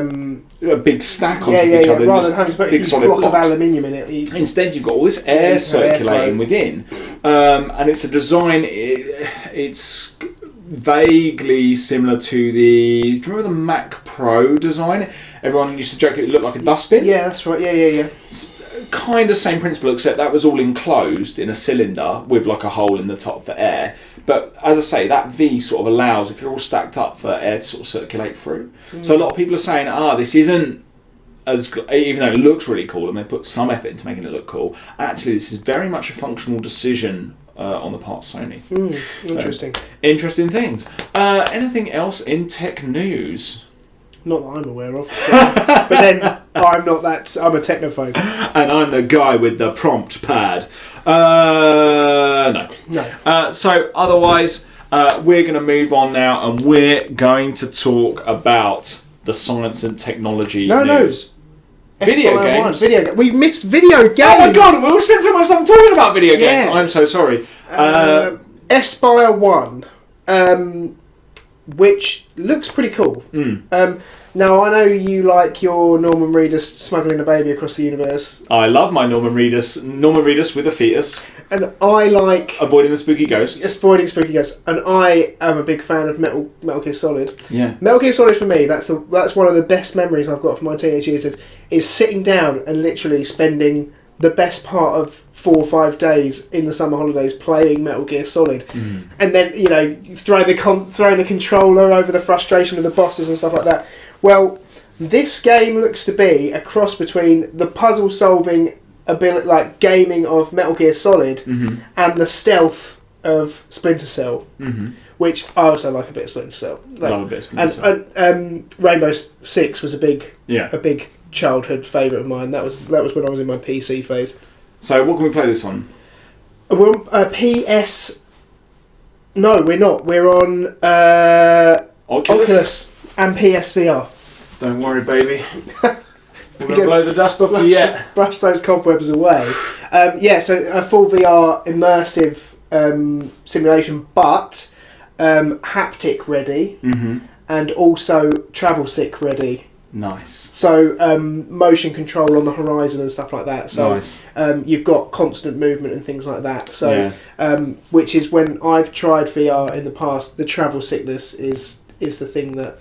big stack onto each other, rather than having to put a big block of aluminium in it. Instead, you've got all this air circulating within, and it's a design. It's vaguely similar to the... Do you remember the Mac Pro design? Everyone used to joke it looked like a dustbin. Yeah, that's right. Yeah. Kind of same principle, except that was all enclosed in a cylinder with like a hole in the top for air. But as I say, that V sort of allows, if you're all stacked up, for air to sort of circulate through. So a lot of people are saying, this isn't as... Even though it looks really cool and they put some effort into making it look cool, actually this is very much a functional decision on the part of Sony. Interesting. Interesting things. Anything else in tech news? Not that I'm aware of. But then I'm not that... I'm a technophobe. And I'm the guy with the prompt pad. No. So otherwise, we're going to move on now, and we're going to talk about the science and technology news. Video games. We missed video games. Oh my god, we've spent so much time talking about video games. Yeah. I'm so sorry. Espire 1, which looks pretty cool. Now, I know you like your Norman Reedus smuggling a baby across the universe. I love my Norman Reedus with a fetus. And I like... Avoiding the spooky ghosts. Avoiding spooky ghosts. And I am a big fan of Metal Gear Solid. Yeah. Metal Gear Solid, for me, that's one of the best memories I've got from my teenage years, is sitting down and literally spending the best part of 4 or 5 days in the summer holidays playing Metal Gear Solid. And then, throwing the controller over the frustration of the bosses and stuff like that. Well, this game looks to be a cross between the puzzle-solving ability, like gaming of Metal Gear Solid, and the stealth of Splinter Cell, which I also like a bit of Splinter Cell. Love a bit of Splinter Cell. And Rainbow Six was a big childhood favourite of mine. That was when I was in my PC phase. So, what can we play this on? We're on PS. No, we're not. We're on Oculus and PSVR. Don't worry, baby. We're going to blow the dust off you yet. Brush those cobwebs away. So a full VR immersive simulation, but haptic ready, and also travel sick ready. Nice. So motion control on the horizon and stuff like that. So nice. You've got constant movement and things like that. So which is when I've tried VR in the past, the travel sickness is the thing that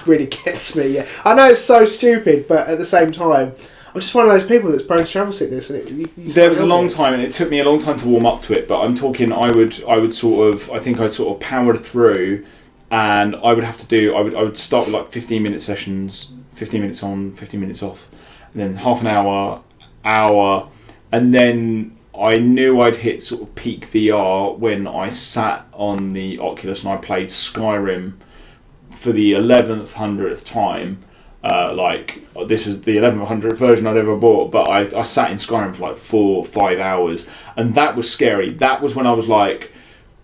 really gets me. Yeah, I know it's so stupid, but at the same time, I'm just one of those people that's prone to travel sickness. And there was a long time, and it took me a long time to warm up to it. But I'm talking, I would sort of powered through, and I would have to do. I would start with like 15-minute sessions, 15 minutes on, 15 minutes off, and then half an hour, and then I knew I'd hit sort of peak VR when I sat on the Oculus and I played Skyrim for the 11th, 100th time. This was the 11th, 100th version I'd ever bought, but I sat in Skyrim for like 4 or 5 hours, and that was scary. That was when I was like,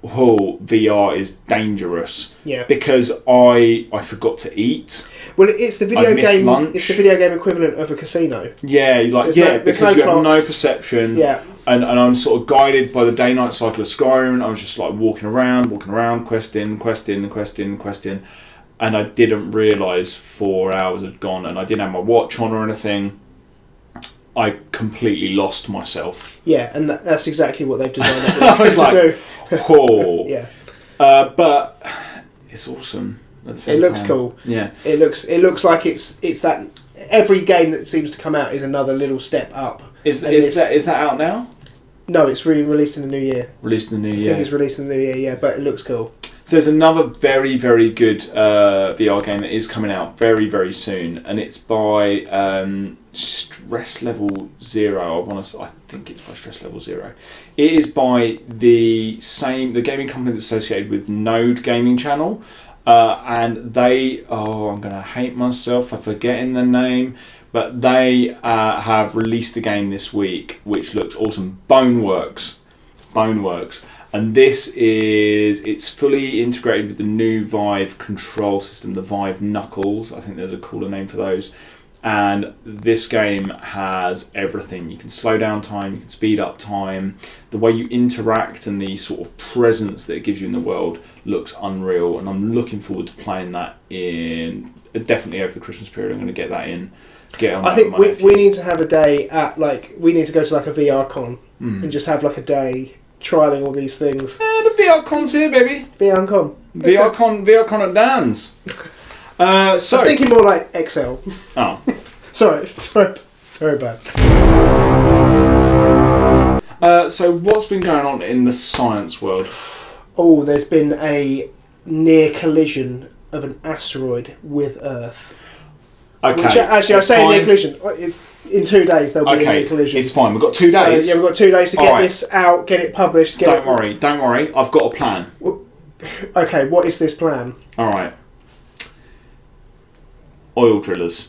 oh, VR is dangerous. Yeah. Because I forgot to eat. Well, it's the video game. Lunch. It's the video game equivalent of a casino. Yeah, because you have no perception. Yeah. And I'm sort of guided by the day-night cycle of Skyrim. I was just like walking around, questing. And I didn't realise 4 hours had gone, and I didn't have my watch on or anything. I completely lost myself. Yeah, and that's exactly what they've designed to do. Oh. Yeah. But it's awesome at the same time. It looks cool. Yeah. It looks like it's that every game that seems to come out is another little step up. Is that out now? No, it's released in the new year. I think it's released in the new year, yeah, but it looks cool. So there's another very, very good VR game that is coming out very, very soon, and it's by Stress Level Zero. I think it's by Stress Level Zero. It is by the gaming company that's associated with Node Gaming Channel, and they. Oh, I'm gonna hate myself for forgetting the name, but they have released a game this week which looks awesome. Boneworks. And it's fully integrated with the new Vive control system, the Vive Knuckles. I think there's a cooler name for those. And this game has everything. You can slow down time, you can speed up time. The way you interact and the sort of presence that it gives you in the world looks unreal. And I'm looking forward to playing that definitely over the Christmas period. I'm going to get that in. I think we need to have a day we need to go to like a VR con and just have like a day trialing all these things. It'd be VR Con's here, baby. VR Con. VR Con at Dan's. So I was thinking more like XL. Oh. Sorry, bad. So what's been going on in the science world? Oh, there's been a near collision of an asteroid with Earth. Okay. Which actually, I say near collision. In 2 days there'll be a near collision. It's fine. We've got 2 days. So, yeah, we've got 2 days to get this out, get it published. Don't worry. I've got a plan. Okay, what is this plan? All right. Oil drillers.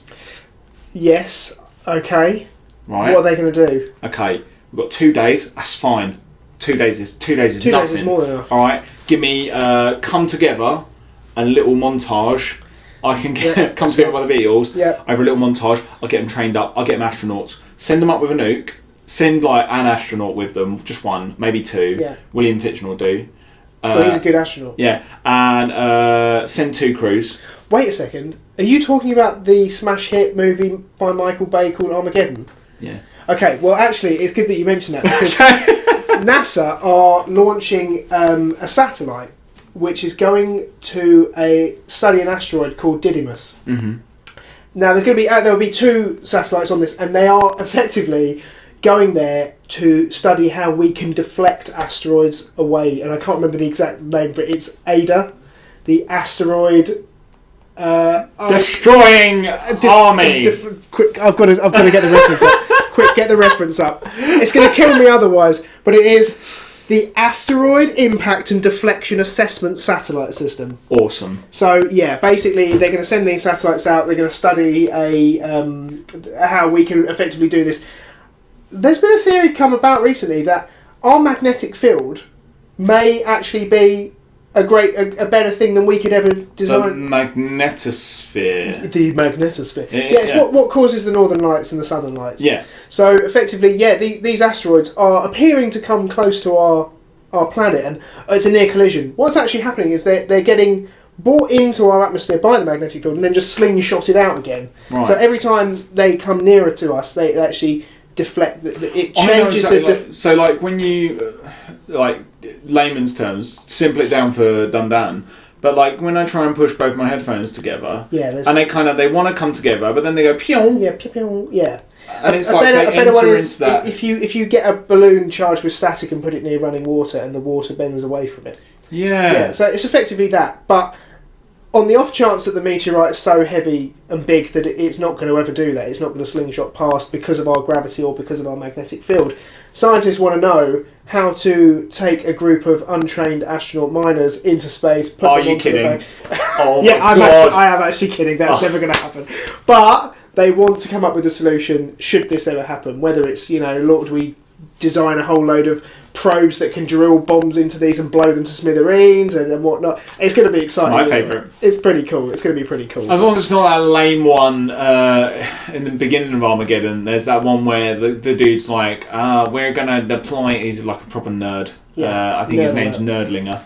Yes. Okay. Right. What are they going to do? Okay. We've got 2 days. That's fine. 2 days is 2 days is 2 nothing. days is more than enough. All right. Give me come together, a little montage. I can get come together by the Beatles. Yeah. Over a little montage. I'll get them trained up. I'll get them astronauts. Send them up with a nuke. Send like an astronaut with them, just one, maybe two. Yeah. William Fitchin will do. Well, he's a good astronaut. Yeah, and send 2 crews. Wait a second. Are you talking about the smash hit movie by Michael Bay called Armageddon? Yeah. Okay, well actually it's good that you mentioned that because NASA are launching a satellite which is going to study an asteroid called Didymus. Mm-hmm. Now there'll be 2 satellites on this, and they are effectively going there to study how we can deflect asteroids away. And I can't remember the exact name for it. It's AIDA, the Asteroid. Destroying army. Quick, I've got to get the reference up. Quick, get the reference up. It's going to kill me otherwise. But it is the Asteroid Impact and Deflection Assessment Satellite System. Awesome. So yeah, basically they're going to send these satellites out. They're going to study how we can effectively do this. There's been a theory come about recently that our magnetic field may actually be a better thing than we could ever design. The magnetosphere. The magnetosphere. It's what causes the northern lights and the southern lights. Yeah. So effectively, these asteroids are appearing to come close to our planet, and it's a near collision. What's actually happening is they're getting brought into our atmosphere by the magnetic field and then just slingshotted out again. Right. So every time they come nearer to us, they actually deflect. It changes so like when you like layman's terms, simple it down for Dundan. But like when I try and push both my headphones together, and they want to come together, but then they go pew. Yeah, pew, yeah. And it's like they enter into that. If you get a balloon charged with static and put it near running water, and the water bends away from it. Yeah. So it's effectively that, but on the off chance that the meteorite is so heavy and big that it's not going to ever do that, it's not going to slingshot past because of our gravity or because of our magnetic field, scientists want to know how to take a group of untrained astronaut miners into space. Are you kidding? Oh yeah, my God. I am actually kidding. That's never going to happen. But they want to come up with a solution should this ever happen. Whether it's, Lord, we design a whole load of probes that can drill bombs into these and blow them to smithereens and whatnot. It's going to be exciting. It's my favourite. It's pretty cool. It's going to be pretty cool. As long as it's not that lame one in the beginning of Armageddon. There's that one where the dude's like, we're going to deploy... He's like a proper nerd. Yeah. I think his name's Nerdlinger.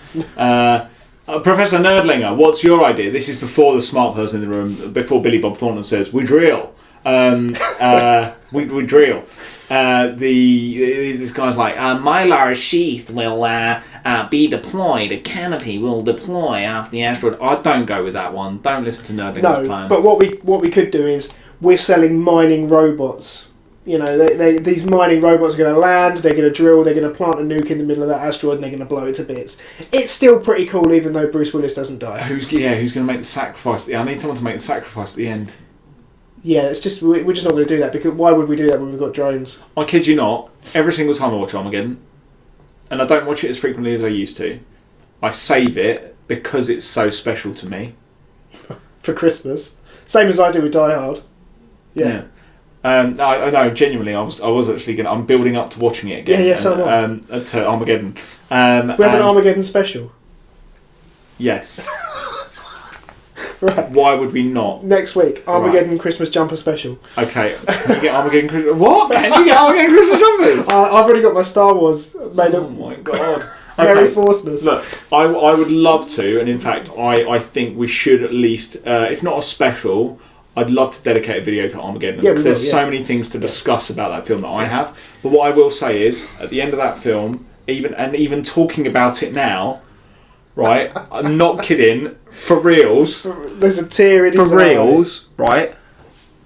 Professor Nerdlinger, what's your idea? This is before the smart person in the room, before Billy Bob Thornton says, we drill. We drill. This guy's like, mylar sheath will be deployed. A canopy will deploy after the asteroid. I don't go with that one. Don't listen to Nerdlinger's plan. But what we could do is we're selling mining robots. These mining robots are going to land. They're going to drill. They're going to plant a nuke in the middle of that asteroid, and they're going to blow it to bits. It's still pretty cool, even though Bruce Willis doesn't die. Who's going to make the sacrifice? I need someone to make the sacrifice at the end. Yeah, it's just we're just not going to do that, because why would we do that when we've got drones? I kid you not, every single time I watch Armageddon, and I don't watch it as frequently as I used to, I save it because it's so special to me. For Christmas. Same as I do with Die Hard. Yeah. I know, genuinely, I was actually I'm building up to watching it again. Yeah, so am I. To Armageddon. We have an Armageddon special. Yes. Right. Why would we not? Next week, Armageddon Christmas jumper special. Okay. Can you get Armageddon Christmas... What? Can you get Armageddon Christmas jumpers? I've already got my Star Wars made up. Oh my God. Merry Forceness. Look, I would love to, and in fact, I think we should at least, if not a special, I'd love to dedicate a video to Armageddon, because there's so many things to discuss about that film that I have. But what I will say is, at the end of that film, even talking about it now, right? I'm not kidding. For reals. There's a tear in his eye. For reals, right?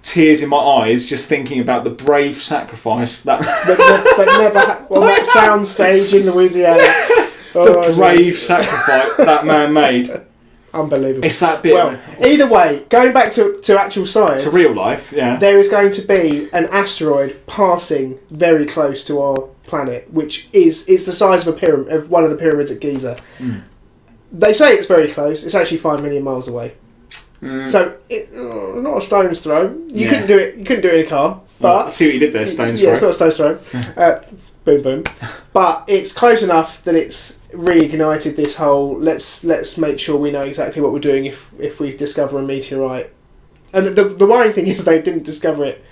Tears in my eyes just thinking about the brave sacrifice that never on that soundstage in Louisiana. The brave sacrifice that man made. Unbelievable. It's that bit. Well, either way, going back to actual science, to real life, yeah. There is going to be an asteroid passing very close to our planet, which is the size of a pyramid, of one of the pyramids at Giza. They say it's very close. It's actually 5 million miles away. So not a stone's throw. You couldn't do it. You couldn't do it in a car. But I see what you did there, stone's throw. Yeah, it's not a stone's throw. Boom, boom. But it's close enough that it's reignited this whole. Let's make sure we know exactly what we're doing if we discover a meteorite. And the worrying thing is they didn't discover it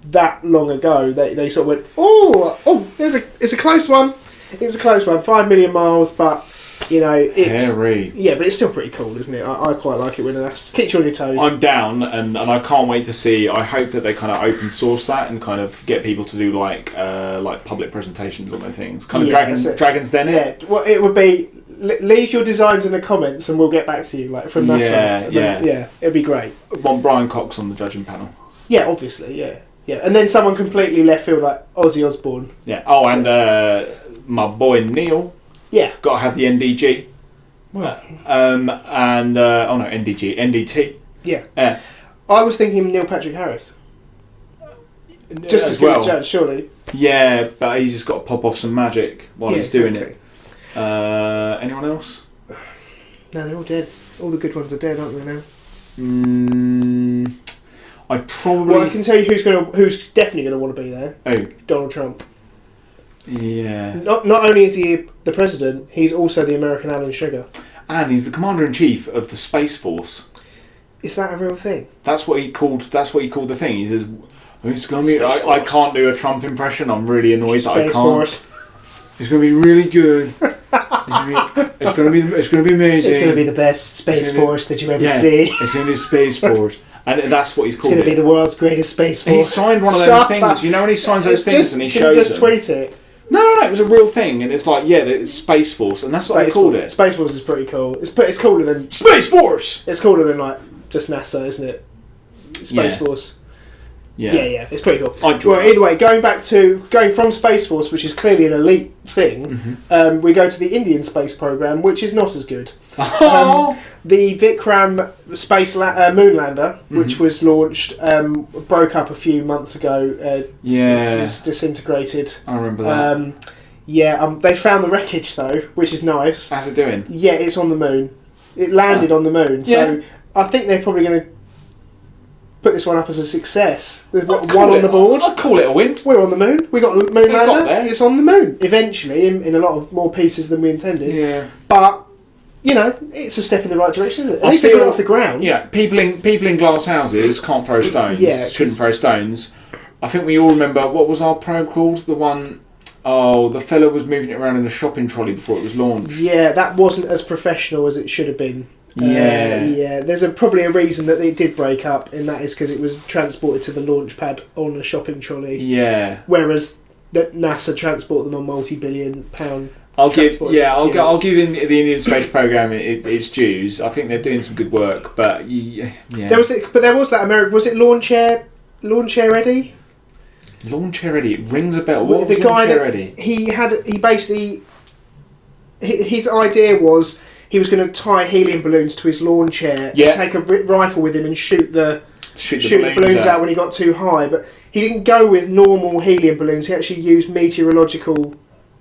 that long ago. They sort of went, it's a close one. It's a close one. 5 million miles, but. You know, it's hairy. Yeah, but it's still pretty cool, isn't it? I quite like it when it keeps you on your toes. I'm down, and I can't wait to see. I hope that they kind of open source that and kind of get people to do like public presentations on their things. Kind of Dragon's Den. Yeah, well, it would be leave your designs in the comments, and we'll get back to you. Like from NASA. Yeah, it'd be great. I want Brian Cox on the judging panel. Yeah, obviously, yeah, and then someone completely left field like Ozzy Osbourne. Yeah. Oh, and my boy Neil. Yeah. Got to have the NDG. Well. NDG. NDT. Yeah. I was thinking Neil Patrick Harris. Just as good a judge, surely. Yeah, but he's just got to pop off some magic while he's doing it. Anyone else? No, they're all dead. All the good ones are dead, aren't they now? I probably... Well, I can tell you who's definitely going to want to be there. Who? Donald Trump. Yeah. Not only is he the president, he's also the American Alan Sugar. And he's the commander-in-chief of the Space Force. Is that a real thing? That's what he called the thing. He says, "It's going to be." I can't do a Trump impression. I'm really annoyed that I can't. Force. It's going to be really good. It's going to be amazing. It's going to be the best Space Force that you ever see. It's going to be Space Force. And that's what he's called. It's going to be the world's greatest Space Force. He signed one of those things. You know when he signs those things and he shows just tweet it. No, it was a real thing, and it's like, it's Space Force, and that's what they called it. Space Force is pretty cool. It's cooler than... Space Force! It's cooler than, like, just NASA, isn't it? Space Force. Yeah, it's pretty cool. Either way, going from Space Force, which is clearly an elite thing, we go to the Indian space program, which is not as good. The Vikram space moon lander, which was launched, broke up a few months ago. Disintegrated. I remember that. They found the wreckage though, which is nice. How's it doing? Yeah, it's on the moon. It landed on the moon, so I think they're probably going to put this one up as a success. There's one on the board. I'd call it a win. We're on the moon. We got a moon lander. Got there. It's on the moon eventually, in a lot of more pieces than we intended. Yeah, but it's a step in the right direction, isn't it? At least they got it off the ground. Yeah, people in glass houses can't throw stones. Shouldn't throw stones. I think we all remember, what was our probe called? The one. Oh, the fella was moving it around in a shopping trolley before it was launched. Yeah, that wasn't as professional as it should have been. There's probably a reason that it did break up, and that is because it was transported to the launch pad on a shopping trolley. Yeah. Whereas NASA transport them on multi-billion-pound. I'll give the Indian space program its dues. I think they're doing some good work, but there was that American. Was it launch air ready? Launch air ready. It rings a bell. What was Launch Air Ready? His idea was he was going to tie helium balloons to his lawn chair and take a rifle with him and shoot the balloons out when he got too high. But he didn't go with normal helium balloons. He actually used meteorological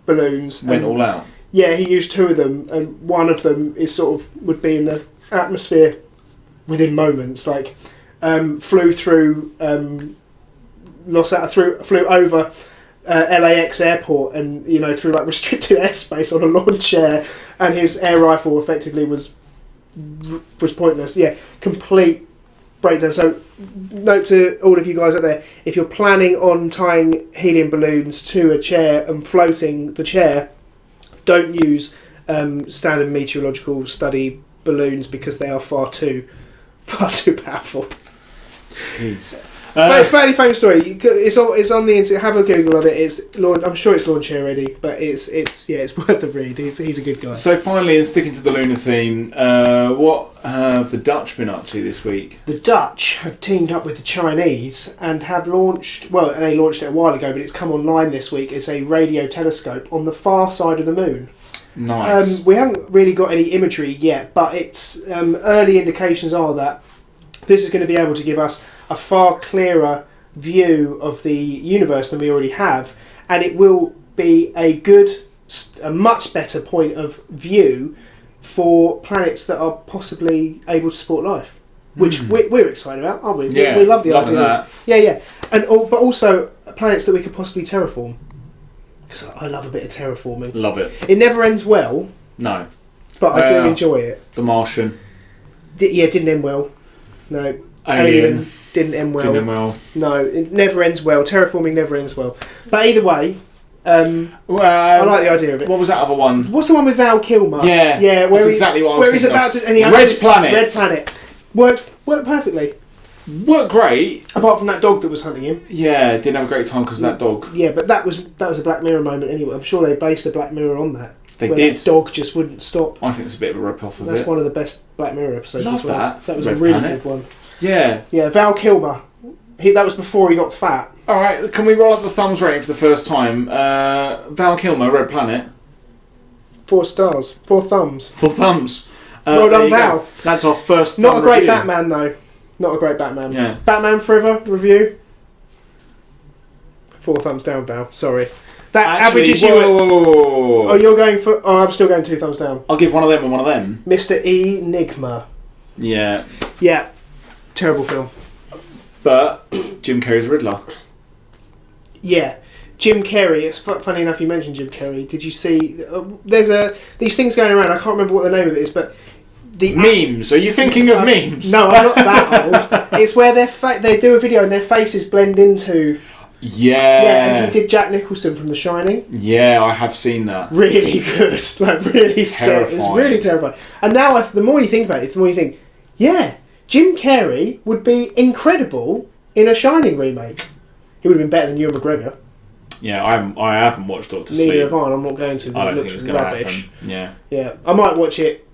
balloons. Went all out. Yeah, he used two of them, and one of them would be in the atmosphere within moments. Like flew through flew over LAX airport, and through like restricted airspace on a lawn chair, and his air rifle effectively was pointless. Yeah, complete breakdown. So note to all of you guys out there, if you're planning on tying helium balloons to a chair and floating the chair, don't use standard meteorological study balloons because they are far too powerful. Jeez. Fairly famous story. It's on the internet. Have a Google of it. I'm sure it's launched here already, but it's worth the read. He's a good guy. So finally, and sticking to the lunar theme, what have the Dutch been up to this week? The Dutch have teamed up with the Chinese and have launched. Well, they launched it a while ago, but it's come online this week. It's a radio telescope on the far side of the moon. Nice. We haven't really got any imagery yet, but it's early indications are that this is going to be able to give us a far clearer view of the universe than we already have, and it will be a much better point of view for planets that are possibly able to support life, which we're excited about, aren't we? Yeah, we love the idea. That. Yeah, but also planets that we could possibly terraform. Because I love a bit of terraforming. Love it. It never ends well. No. But I do enjoy it. The Martian. Didn't end well. No. Alien. Didn't end well. Didn't end well. No, it never ends well. Terraforming never ends well. But either way, I like the idea of it. What was that other one? What's the one with Val Kilmer? Yeah, that's exactly what I was thinking about to... Red Planet. Red Planet. Worked perfectly. Worked great. Apart from that dog that was hunting him. Yeah, didn't have a great time because of that dog. Yeah, but that was a Black Mirror moment anyway. I'm sure they based a Black Mirror on that. They did. That dog just wouldn't stop. I think it's a bit of a rip-off of it. That's one of the best Black Mirror episodes Love as well. that. That was Red a really Planet. good one. Yeah. Yeah, Val Kilmer. That was before he got fat. Alright, can we roll up the thumbs rating for the first time? Val Kilmer, Red Planet. 4 stars. 4 thumbs. 4 thumbs. Well done, Val. Go. That's our first Not a great review. Batman, though. Not a great Batman. Yeah. Batman Forever review. 4 thumbs down, Val. Sorry. That averages you. Whoa. Oh, you're going for. Oh, I'm still going 2 thumbs down. I'll give one of them and one of them. Mr. Enigma. Yeah. Yeah. Terrible film. But Jim Carrey's Riddler. Yeah. Jim Carrey. It's funny enough you mentioned Jim Carrey. Did you see? There's these things going around. I can't remember what the name of it is, but. The memes. Are you thinking of memes? No, I'm not that old. It's where they do a video and their faces blend into. Yeah. Yeah, and he did Jack Nicholson from The Shining. Yeah, I have seen that. Really good. Like, really scary. It's really terrifying. And now, the more you think about it, the more you think, yeah, Jim Carrey would be incredible in a Shining remake. He would have been better than Ewan McGregor. Yeah, I haven't watched Doctor Sleep. Neither have I. I'm not going to because it looks rubbish. Yeah. Yeah. I might watch it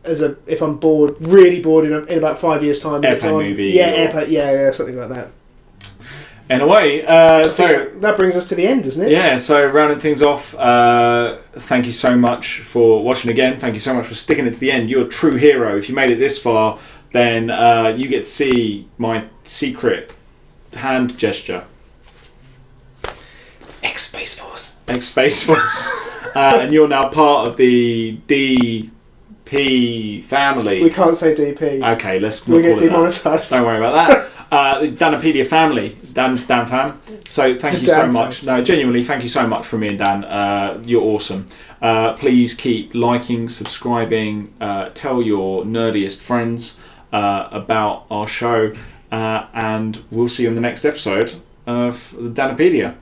if I'm bored, really bored in about 5 years' time. Airplane movie. Yeah, Airplane. Yeah, something like that. Anyway, so that brings us to the end, doesn't it? Yeah, so rounding things off, thank you so much for watching again. Thank you so much for sticking it to the end. You're a true hero. If you made it this far, then you get to see my secret hand gesture. Ex-Space Force. Ex-Space Force. And you're now part of the DP family. We can't say DP. Okay, let's we get demonetised. Don't worry about that. The Danipedia family, Dan fam. So thank you so much. No, genuinely, thank you so much from me and Dan. You're awesome. Please keep liking, subscribing, tell your nerdiest friends about our show, and we'll see you in the next episode of the Danipedia.